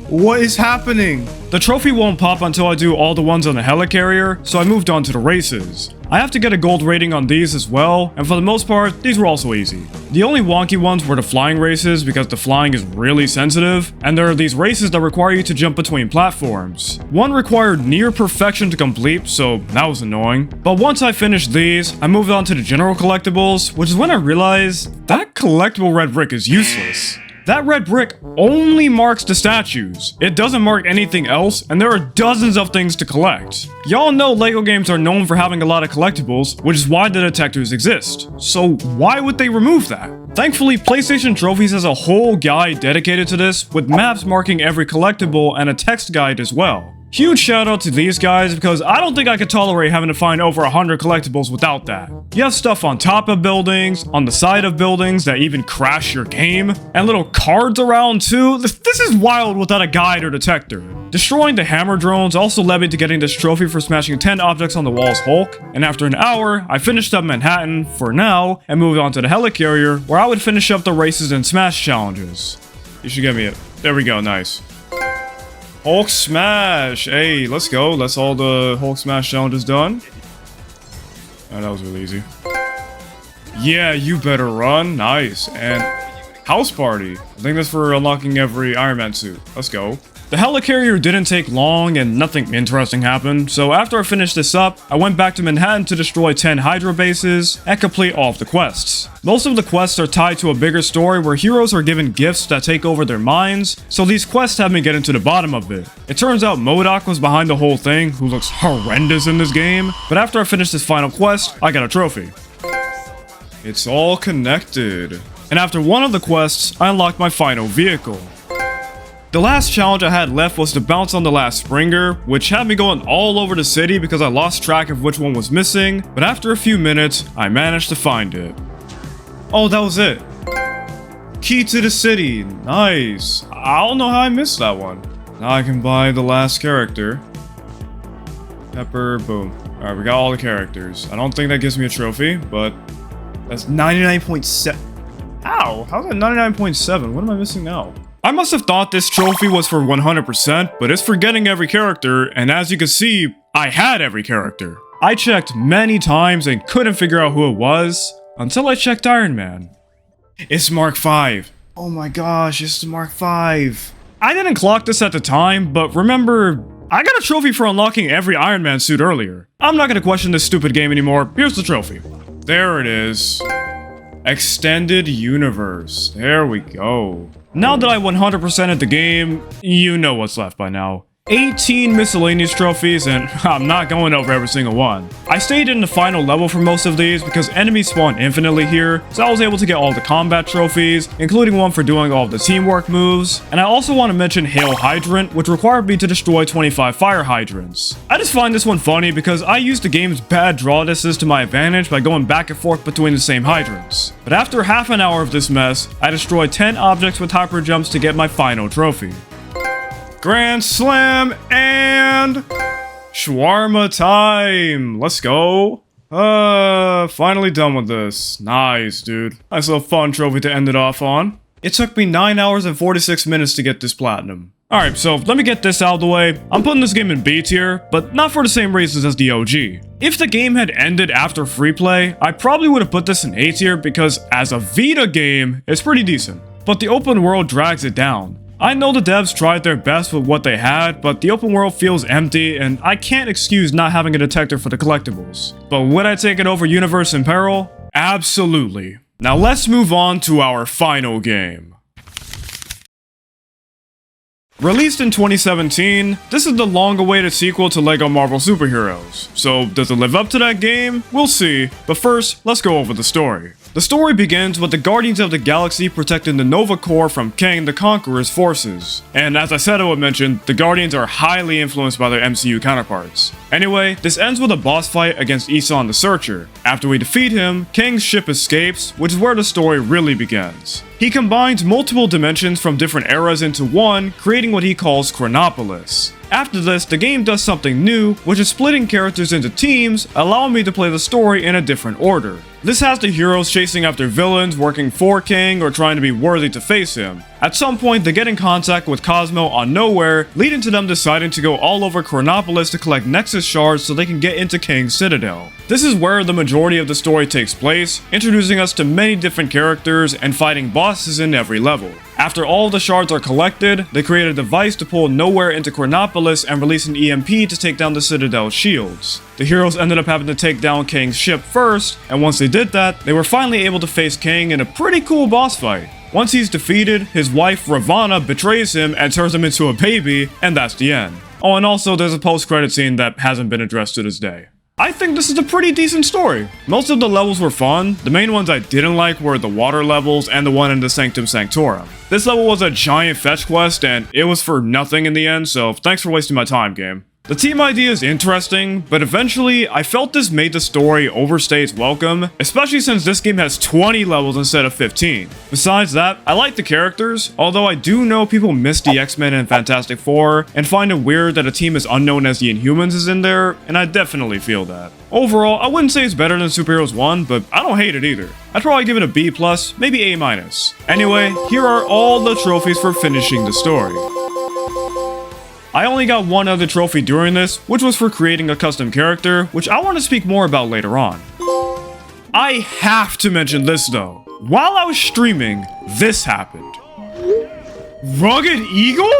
What is happening? The trophy won't pop until I do all the ones on the helicarrier, so I moved on to the races. I have to get a gold rating on these as well, and for the most part, these were also easy. The only wonky ones were the flying races because the flying is really sensitive, and there are these races that require you to jump between platforms. One required near perfection to complete, so that was annoying. But once I finished these, I moved on to the general collectibles, which is when I realized that collectible red brick is useless. That red brick only marks the statues. It doesn't mark anything else, and there are dozens of things to collect. Y'all know LEGO games are known for having a lot of collectibles, which is why the detectors exist. So why would they remove that? Thankfully, PlayStation Trophies has a whole guide dedicated to this, with maps marking every collectible and a text guide as well. Huge shout out to these guys because I don't think I could tolerate having to find over 100 collectibles without that. You have stuff on top of buildings, on the side of buildings that even crash your game, and little cards around too. This is wild without a guide or detector. Destroying the hammer drones also led me to getting this trophy for smashing 10 objects on the wall's Hulk, and after an hour, I finished up Manhattan for now and moved on to the helicarrier where I would finish up the races and smash challenges. You should get me it. There we go, nice. Hulk smash! Hey, let's go. That's all the Hulk smash challenges done. Oh, that was really easy. Yeah, you better run. Nice. And house party. I think that's for unlocking every Iron Man suit. Let's go. The helicarrier didn't take long and nothing interesting happened, so after I finished this up, I went back to Manhattan to destroy 10 Hydra bases and complete all of the quests. Most of the quests are tied to a bigger story where heroes are given gifts that take over their minds, so these quests have me getting to the bottom of it. It turns out MODOK was behind the whole thing, who looks horrendous in this game, but after I finished this final quest, I got a trophy. It's all connected. And after one of the quests, I unlocked my final vehicle. The last challenge I had left was to bounce on the last Springer, which had me going all over the city because I lost track of which one was missing, but after a few minutes, I managed to find it. Oh, that was it. Key to the city. Nice. I don't know how I missed that one. Now I can buy the last character. Pepper, boom. Alright, we got all the characters. I don't think that gives me a trophy, but that's 99.7. Ow, how's that 99.7? What am I missing now? I must have thought this trophy was for 100%, but it's for getting every character, and as you can see, I had every character. I checked many times and couldn't figure out who it was, until I checked Iron Man. It's Mark V. Oh my gosh, it's the Mark V. I didn't clock this at the time, but remember, I got a trophy for unlocking every Iron Man suit earlier. I'm not gonna question this stupid game anymore. Here's the trophy. There it is. Extended Universe. There we go. Now that I 100%ed the game, you know what's left by now. 18 miscellaneous trophies, and I'm not going over every single one. I stayed in the final level for most of these because enemies spawn infinitely here, so I was able to get all the combat trophies, including one for doing all of the teamwork moves, and I also want to mention Hail Hydrant, which required me to destroy 25 fire hydrants. I just find this one funny because I used the game's bad draw distances to my advantage by going back and forth between the same hydrants. But after half an hour of this mess, I destroyed 10 objects with hyper jumps to get my final trophy. Grand Slam and shawarma time. Let's go. Finally done with this. Nice, dude. Nice little fun trophy to end it off on. It took me 9 hours and 46 minutes to get this platinum. Alright, so let me get this out of the way. I'm putting this game in B tier, but not for the same reasons as the OG. If the game had ended after free play, I probably would have put this in A tier because as a Vita game, it's pretty decent. But the open world drags it down. I know the devs tried their best with what they had, but the open world feels empty, and I can't excuse not having a detector for the collectibles. But would I take it over Universe and Peril? Absolutely. Now let's move on to our final game. Released in 2017, this is the long-awaited sequel to LEGO Marvel Superheroes. So, does it live up to that game? We'll see, but first, let's go over the story. The story begins with the Guardians of the Galaxy protecting the Nova Corps from Kang the Conqueror's forces. And as I said I would mention, the Guardians are highly influenced by their MCU counterparts. Anyway, this ends with a boss fight against Isan the Searcher. After we defeat him, Kang's ship escapes, which is where the story really begins. He combines multiple dimensions from different eras into one, creating what he calls Chronopolis. After this, the game does something new, which is splitting characters into teams, allowing me to play the story in a different order. This has the heroes chasing after villains, working for King, or trying to be worthy to face him. At some point, they get in contact with Cosmo on Nowhere, leading to them deciding to go all over Chronopolis to collect Nexus shards so they can get into King's Citadel. This is where the majority of the story takes place, introducing us to many different characters and fighting bosses in every level. After all the shards are collected, they create a device to pull Nowhere into Chronopolis and release an EMP to take down the Citadel's shields. The heroes ended up having to take down King's ship first, and once they did that, they were finally able to face King in a pretty cool boss fight. Once he's defeated, his wife Ravana betrays him and turns him into a baby, and that's the end. Oh, and also there's a post-credit scene that hasn't been addressed to this day. I think this is a pretty decent story. Most of the levels were fun. The main ones I didn't like were the water levels and the one in the Sanctum Sanctorum. This level was a giant fetch quest and it was for nothing in the end, so thanks for wasting my time, game. The team idea is interesting, but eventually, I felt this made the story overstay its welcome, especially since this game has 20 levels instead of 15. Besides that, I like the characters, although I do know people miss the X-Men and Fantastic Four, and find it weird that a team as unknown as the Inhumans is in there, and I definitely feel that. Overall, I wouldn't say it's better than Super Heroes 1, but I don't hate it either. I'd probably give it a B+, maybe A-. Anyway, here are all the trophies for finishing the story. I only got one other trophy during this, which was for creating a custom character, which I want to speak more about later on. I have to mention this though. While I was streaming, this happened. Rugged Eagle?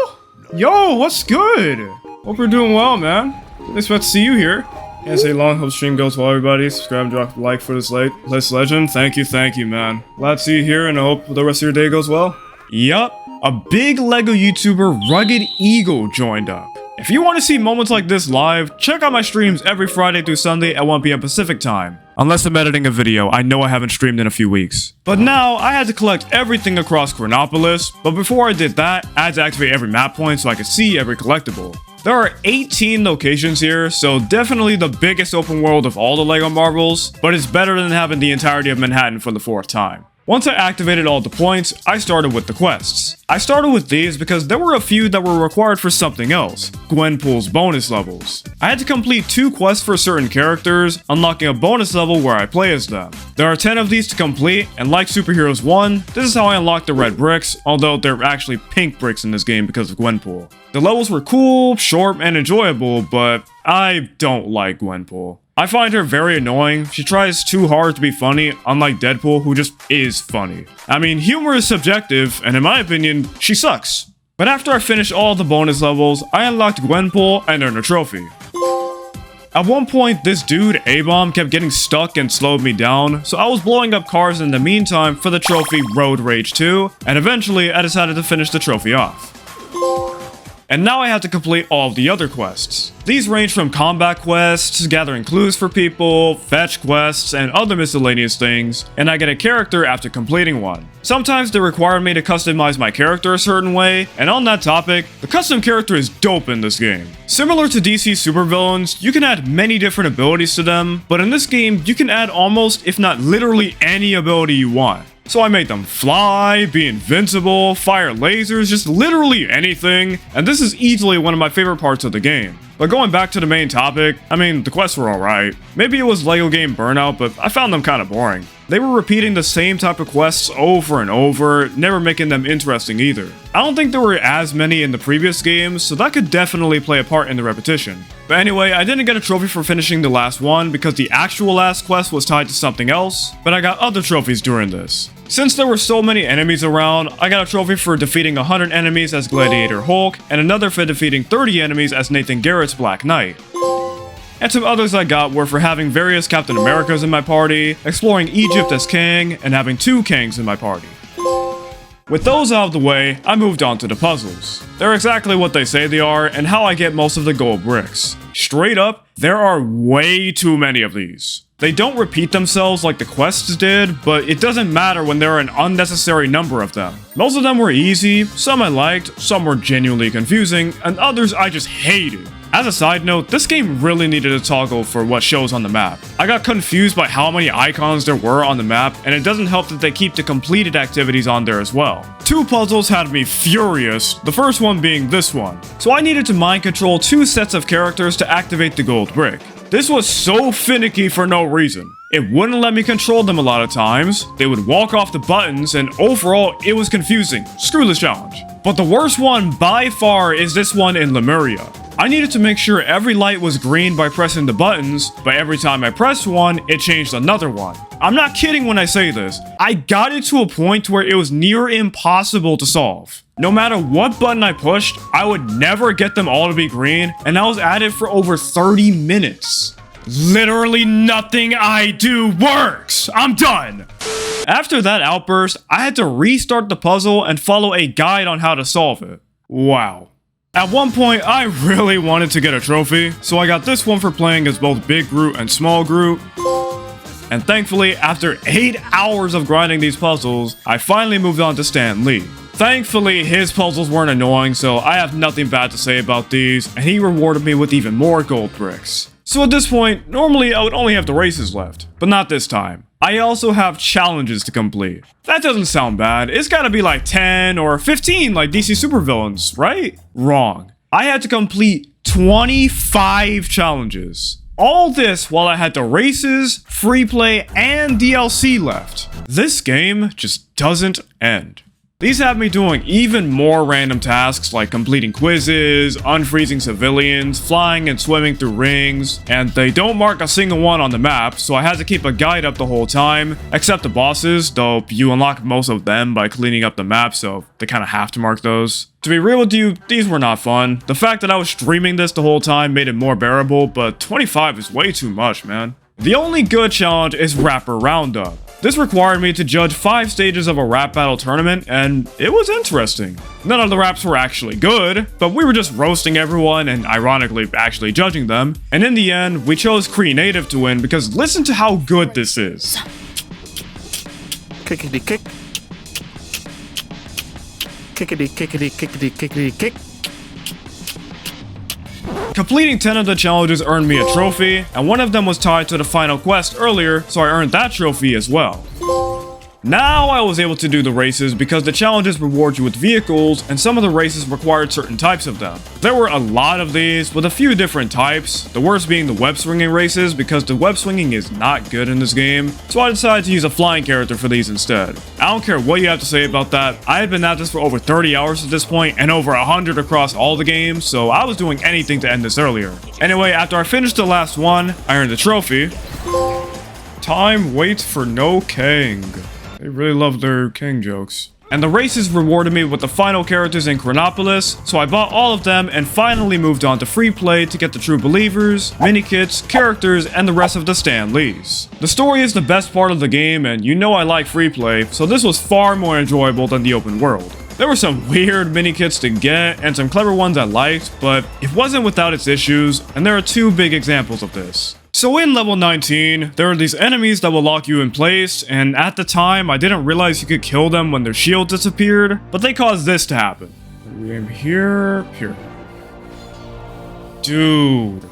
Yo, what's good? Hope you're doing well, man. Didn't expect to see you here. Can't say long, hope stream goes well, everybody. Subscribe and drop a like for this legend. Thank you, man. Glad to see you here, and I hope the rest of your day goes well. Yup. A big LEGO YouTuber, Rugged Eagle, joined up. If you want to see moments like this live, check out my streams every Friday through Sunday at 1 PM Pacific time. Unless I'm editing a video, I know I haven't streamed in a few weeks. But now, I had to collect everything across Chronopolis, but before I did that, I had to activate every map point so I could see every collectible. There are 18 locations here, so definitely the biggest open world of all the LEGO marbles, but it's better than having the entirety of Manhattan for the 4th time. Once I activated all the points, I started with the quests. I started with these because there were a few that were required for something else, Gwenpool's bonus levels. I had to complete 2 quests for certain characters, unlocking a bonus level where I play as them. There are 10 of these to complete, and like Super Heroes 1, this is how I unlocked the red bricks, although they're actually pink bricks in this game because of Gwenpool. The levels were cool, short, and enjoyable, but I don't like Gwenpool. I find her very annoying. She tries too hard to be funny, unlike Deadpool, who just is funny. I mean, humor is subjective, and in my opinion, she sucks. But after I finished all the bonus levels, I unlocked Gwenpool and earned a trophy. At one point, this dude, A-Bomb, kept getting stuck and slowed me down, so I was blowing up cars in the meantime for the trophy Road Rage 2, and eventually I decided to finish the trophy off. And now I have to complete all of the other quests. These range from combat quests, gathering clues for people, fetch quests, and other miscellaneous things, and I get a character after completing one. Sometimes they require me to customize my character a certain way, and on that topic, the custom character is dope in this game. Similar to DC supervillains, you can add many different abilities to them, but in this game, you can add almost, if not literally any ability you want. So I made them fly, be invincible, fire lasers, just literally anything, and this is easily one of my favorite parts of the game. But going back to the main topic, I mean, the quests were alright. Maybe it was LEGO game burnout, but I found them kinda boring. They were repeating the same type of quests over and over, never making them interesting either. I don't think there were as many in the previous games, so that could definitely play a part in the repetition. But anyway, I didn't get a trophy for finishing the last one because the actual last quest was tied to something else, but I got other trophies during this. Since there were so many enemies around, I got a trophy for defeating 100 enemies as Gladiator Hulk, and another for defeating 30 enemies as Nathan Garrett's Black Knight. And some others I got were for having various Captain Americas in my party, exploring Egypt as Kang, and having 2 Kangs in my party. With those out of the way, I moved on to the puzzles. They're exactly what they say they are, and how I get most of the gold bricks. Straight up, there are way too many of these. They don't repeat themselves like the quests did, but it doesn't matter when there are an unnecessary number of them. Most of them were easy, some I liked, some were genuinely confusing, and others I just hated. As a side note, this game really needed a toggle for what shows on the map. I got confused by how many icons there were on the map, and it doesn't help that they keep the completed activities on there as well. Two puzzles had me furious, the first one being this one. So I needed to mind control two sets of characters to activate the gold brick. This was so finicky for no reason. It wouldn't let me control them a lot of times, they would walk off the buttons, and overall it was confusing. Screw this challenge. But the worst one by far is this one in Lemuria. I needed to make sure every light was green by pressing the buttons, but every time I pressed one, it changed another one. I'm not kidding when I say this. I got it to a point where it was near impossible to solve. No matter what button I pushed, I would never get them all to be green, and I was at it for over 30 minutes. Literally nothing I do works. I'm done. After that outburst, I had to restart the puzzle and follow a guide on how to solve it. Wow. At one point, I really wanted to get a trophy, so I got this one for playing as both Big Groot and Small Groot. And thankfully, after 8 hours of grinding these puzzles, I finally moved on to Stan Lee. Thankfully, his puzzles weren't annoying, so I have nothing bad to say about these, and he rewarded me with even more gold bricks. So at this point, normally I would only have the races left, but not this time. I also have challenges to complete. That doesn't sound bad. It's gotta be like 10 or 15 like DC supervillains, right? Wrong. I had to complete 25 challenges. All this while I had the races, free play, and DLC left. This game just doesn't end. These have me doing even more random tasks like completing quizzes, unfreezing civilians, flying and swimming through rings, and they don't mark a single one on the map, so I had to keep a guide up the whole time, except the bosses, though you unlock most of them by cleaning up the map, so they kinda have to mark those. To be real with you, these were not fun. The fact that I was streaming this the whole time made it more bearable, but 25 is way too much, man. The only good challenge is Rapper Roundup. This required me to judge 5 stages of a rap battle tournament, and it was interesting. None of the raps were actually good, but we were just roasting everyone and ironically actually judging them. And in the end, we chose Creative to win because listen to how good this is. Kickity kick. Kickity kickity kickity kickity kick. Completing 10 of the challenges earned me a trophy, and one of them was tied to the final quest earlier, so I earned that trophy as well. Now I was able to do the races because the challenges reward you with vehicles, and some of the races required certain types of them. There were a lot of these, with a few different types, the worst being the web swinging races because the web swinging is not good in this game, so I decided to use a flying character for these instead. I don't care what you have to say about that, I had been at this for over 30 hours at this point, and over 100 across all the games, so I was doing anything to end this earlier. Anyway, after I finished the last one, I earned a trophy. Time waits for no king. They really love their king jokes. And the races rewarded me with the final characters in Chronopolis, so I bought all of them and finally moved on to free play to get the True Believers, mini-kits, characters, and the rest of the Stan Lees. The story is the best part of the game, and you know I like free play, so this was far more enjoyable than the open world. There were some weird mini-kits to get, and some clever ones I liked, but it wasn't without its issues, and there are 2 big examples of this. So in level 19, there are these enemies that will lock you in place, and at the time, I didn't realize you could kill them when their shield disappeared, but they caused this to happen. We aim here. Dude.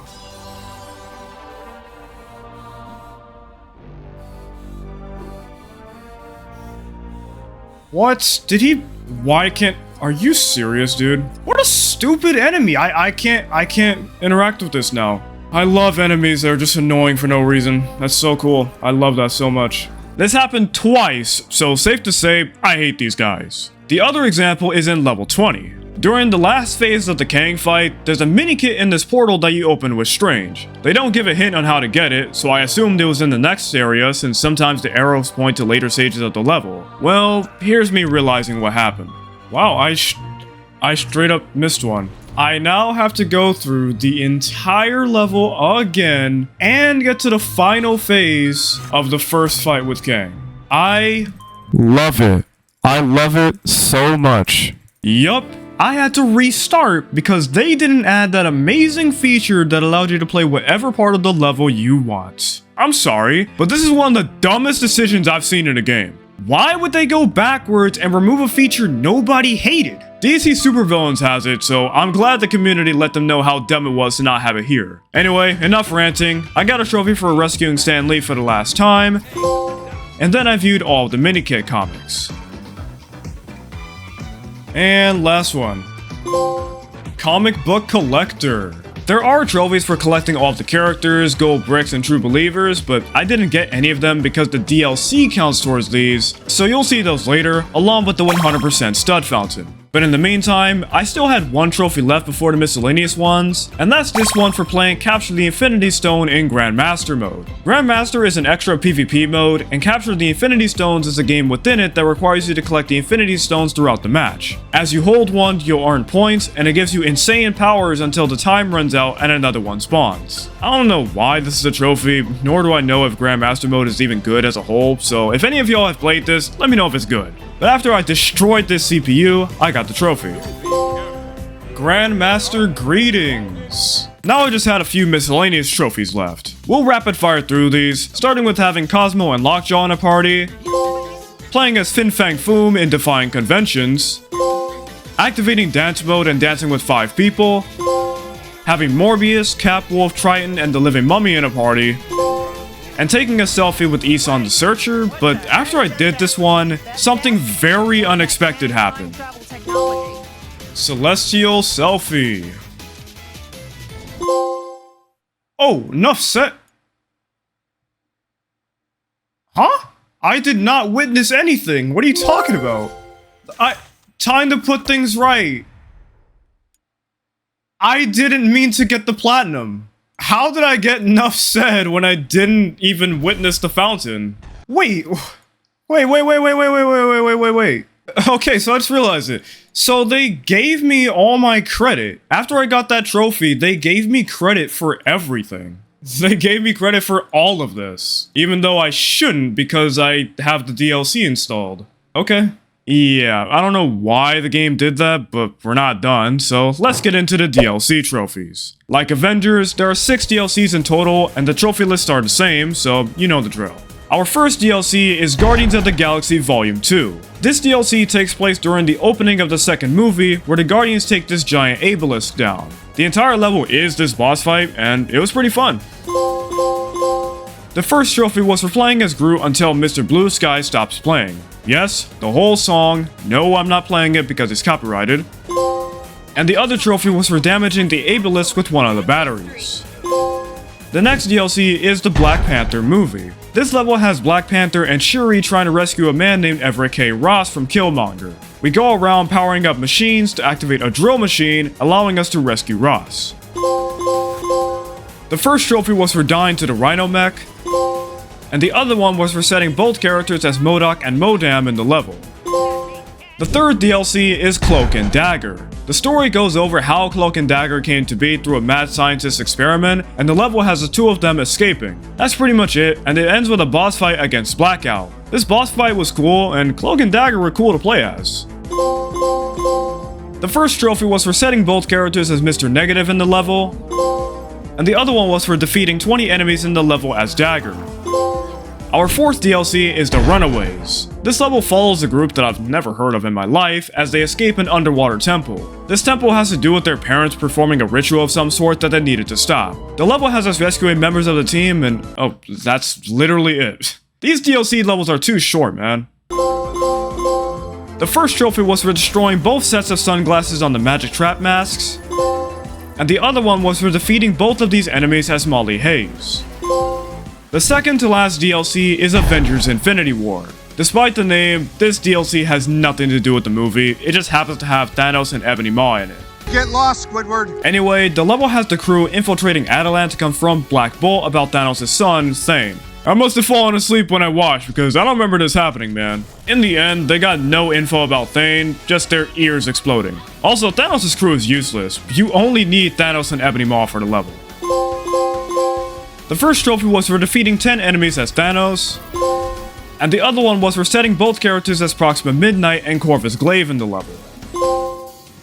What? Did he... Why can't... Are you serious, dude? What a stupid enemy. I can't interact with this now. I love enemies that are just annoying for no reason. That's so cool. I love that so much. This happened twice, so safe to say, I hate these guys. The other example is in level 20. During the last phase of the Kang fight, there's a mini-kit in this portal that you open with Strange. They don't give a hint on how to get it, so I assumed it was in the next area since sometimes the arrows point to later stages of the level. Well, here's me realizing what happened. Wow, I straight up missed one. I now have to go through the entire level again and get to the final phase of the first fight with Kang. I love it. I love it so much. Yup. I had to restart because they didn't add that amazing feature that allowed you to play whatever part of the level you want. I'm sorry, but this is one of the dumbest decisions I've seen in a game. Why would they go backwards and remove a feature nobody hated? DC Supervillains has it, so I'm glad the community let them know how dumb it was to not have it here. Anyway, enough ranting. I got a trophy for rescuing Stan Lee for the last time, and then I viewed all of the mini-kit comics. And last one. Comic Book Collector. There are trophies for collecting all of the characters, gold bricks, and true believers, but I didn't get any of them because the DLC counts towards these, so you'll see those later, along with the 100% stud fountain. But in the meantime, I still had one trophy left before the miscellaneous ones, and that's this one for playing Capture the Infinity Stone in Grandmaster mode. Grandmaster is an extra PvP mode, and Capture the Infinity Stones is a game within it that requires you to collect the Infinity Stones throughout the match. As you hold one, you'll earn points, and it gives you insane powers until the time runs out and another one spawns. I don't know why this is a trophy, nor do I know if Grandmaster mode is even good as a whole, so if any of y'all have played this, let me know if it's good. But after I destroyed this CPU, I got the trophy. Grandmaster Greetings. Now I just had a few miscellaneous trophies left. We'll rapid fire through these, starting with having Cosmo and Lockjaw in a party, playing as Fin Fang Foom in Defying Conventions, activating dance mode and dancing with 5 people, having Morbius, Capwolf, Triton, and the Living Mummy in a party, and taking a selfie with Isan the Searcher, but after I did this one, something very unexpected happened. Celestial Selfie. Oh, enough said. Huh? I did not witness anything. What are you talking about? Time to put things right. I didn't mean to get the platinum. How did I get enough said when I didn't even witness the fountain? Wait. Okay, so I just realized it. So they gave me all my credit. After I got that trophy, they gave me credit for everything. They gave me credit for all of this. Even though I shouldn't because I have the DLC installed. Okay. Yeah, I don't know why the game did that, but we're not done, so let's get into the DLC trophies. Like Avengers, there are 6 DLCs in total, and the trophy lists are the same, so you know the drill. Our first DLC is Guardians of the Galaxy Volume 2. This DLC takes place during the opening of the second movie, where the Guardians take this giant obelisk down. The entire level is this boss fight, and it was pretty fun. The first trophy was for playing as Groot until Mr. Blue Sky stops playing. Yes, the whole song. No, I'm not playing it because it's copyrighted. And the other trophy was for damaging the obelisk with one of the batteries. The next DLC is the Black Panther movie. This level has Black Panther and Shuri trying to rescue a man named Everett K. Ross from Killmonger. We go around powering up machines to activate a drill machine, allowing us to rescue Ross. The first trophy was for dying to the Rhino mech, and the other one was for setting both characters as MODOK and MODAM in the level. The third DLC is Cloak and Dagger. The story goes over how Cloak and Dagger came to be through a mad scientist experiment, and the level has the 2 of them escaping. That's pretty much it, and it ends with a boss fight against Blackout. This boss fight was cool, and Cloak and Dagger were cool to play as. The first trophy was for setting both characters as Mr. Negative in the level, and the other one was for defeating 20 enemies in the level as Dagger. Our fourth DLC is The Runaways. This level follows a group that I've never heard of in my life as they escape an underwater temple. This temple has to do with their parents performing a ritual of some sort that they needed to stop. The level has us rescuing members of the team and oh, that's literally it. These DLC levels are too short, man. The first trophy was for destroying both sets of sunglasses on the magic trap masks, and the other one was for defeating both of these enemies as Molly Hayes. The second to last DLC is Avengers Infinity War. Despite the name, this DLC has nothing to do with the movie, it just happens to have Thanos and Ebony Maw in it. Get lost, Squidward! Anyway, the level has the crew infiltrating Adelan to confront Black Bolt about Thanos' son, Thane. I must have fallen asleep when I watched because I don't remember this happening, man. In the end, they got no info about Thane, just their ears exploding. Also, Thanos' crew is useless. You only need Thanos and Ebony Maw for the level. The first trophy was for defeating 10 enemies as Thanos, and the other one was for setting both characters as Proxima Midnight and Corvus Glaive in the level.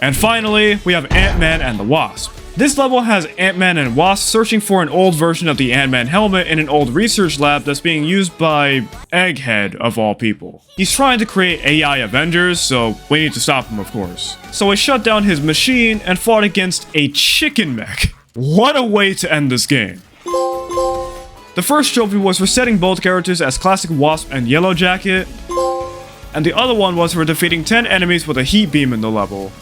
And finally, we have Ant-Man and the Wasp. This level has Ant-Man and Wasp searching for an old version of the Ant-Man helmet in an old research lab that's being used by Egghead, of all people. He's trying to create AI Avengers, so we need to stop him, of course. So I shut down his machine and fought against a chicken mech. What a way to end this game. The first trophy was for setting both characters as classic Wasp and Yellow Jacket, and the other one was for defeating 10 enemies with a heat beam in the level.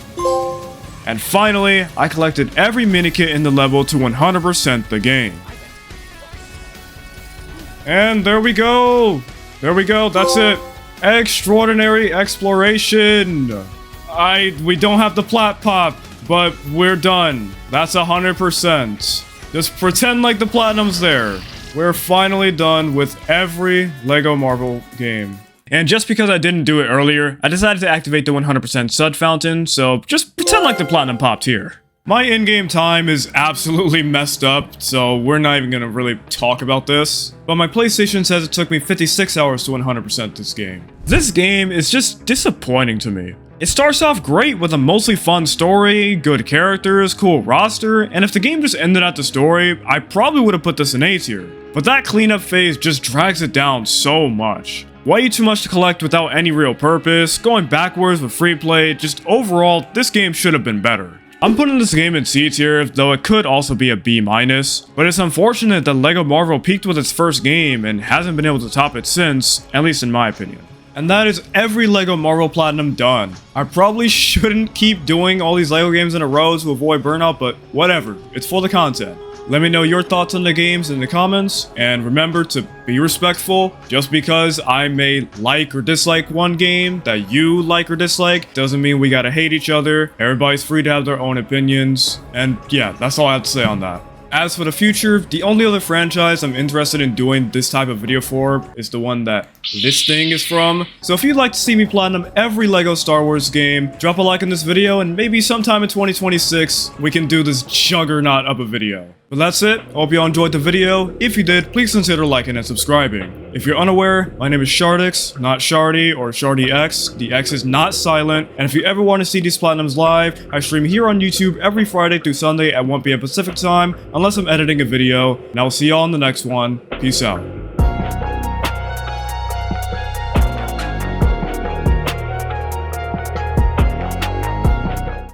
And finally, I collected every minikit in the level to 100% the game. And there we go! There we go, that's it. Extraordinary exploration! We don't have the plat pop, but we're done. That's 100%. Just pretend like the platinum's there. We're finally done with every LEGO Marvel game. And just because I didn't do it earlier, I decided to activate the 100% stud fountain, so just pretend like the platinum popped here. My in-game time is absolutely messed up, so we're not even gonna really talk about this. But my PlayStation says it took me 56 hours to 100% this game. This game is just disappointing to me. It starts off great with a mostly fun story, good characters, cool roster, and if the game just ended at the story, I probably would have put this in A tier. But that cleanup phase just drags it down so much. Way too much to collect without any real purpose, going backwards with free play, just overall, this game should have been better. I'm putting this game in C tier, though it could also be a B-, but it's unfortunate that LEGO Marvel peaked with its first game and hasn't been able to top it since, at least in my opinion. And that is every LEGO Marvel Platinum done. I probably shouldn't keep doing all these LEGO games in a row to avoid burnout, but whatever, it's for the content. Let me know your thoughts on the games in the comments, and remember to be respectful. Just because I may like or dislike one game that you like or dislike doesn't mean we gotta hate each other. Everybody's free to have their own opinions, and yeah, that's all I have to say on that. As for the future, the only other franchise I'm interested in doing this type of video for is the one that this thing is from. So if you'd like to see me platinum every LEGO Star Wars game, drop a like on this video and maybe sometime in 2026, we can do this juggernaut of a video. But that's it. Hope you all enjoyed the video. If you did, please consider liking and subscribing. If you're unaware, my name is Shardyx, not Shardy or Shardyx. The X is not silent. And if you ever want to see these platinums live, I stream here on YouTube every Friday through Sunday at 1 PM Pacific time, unless I'm editing a video. And I'll see y'all in the next one. Peace out.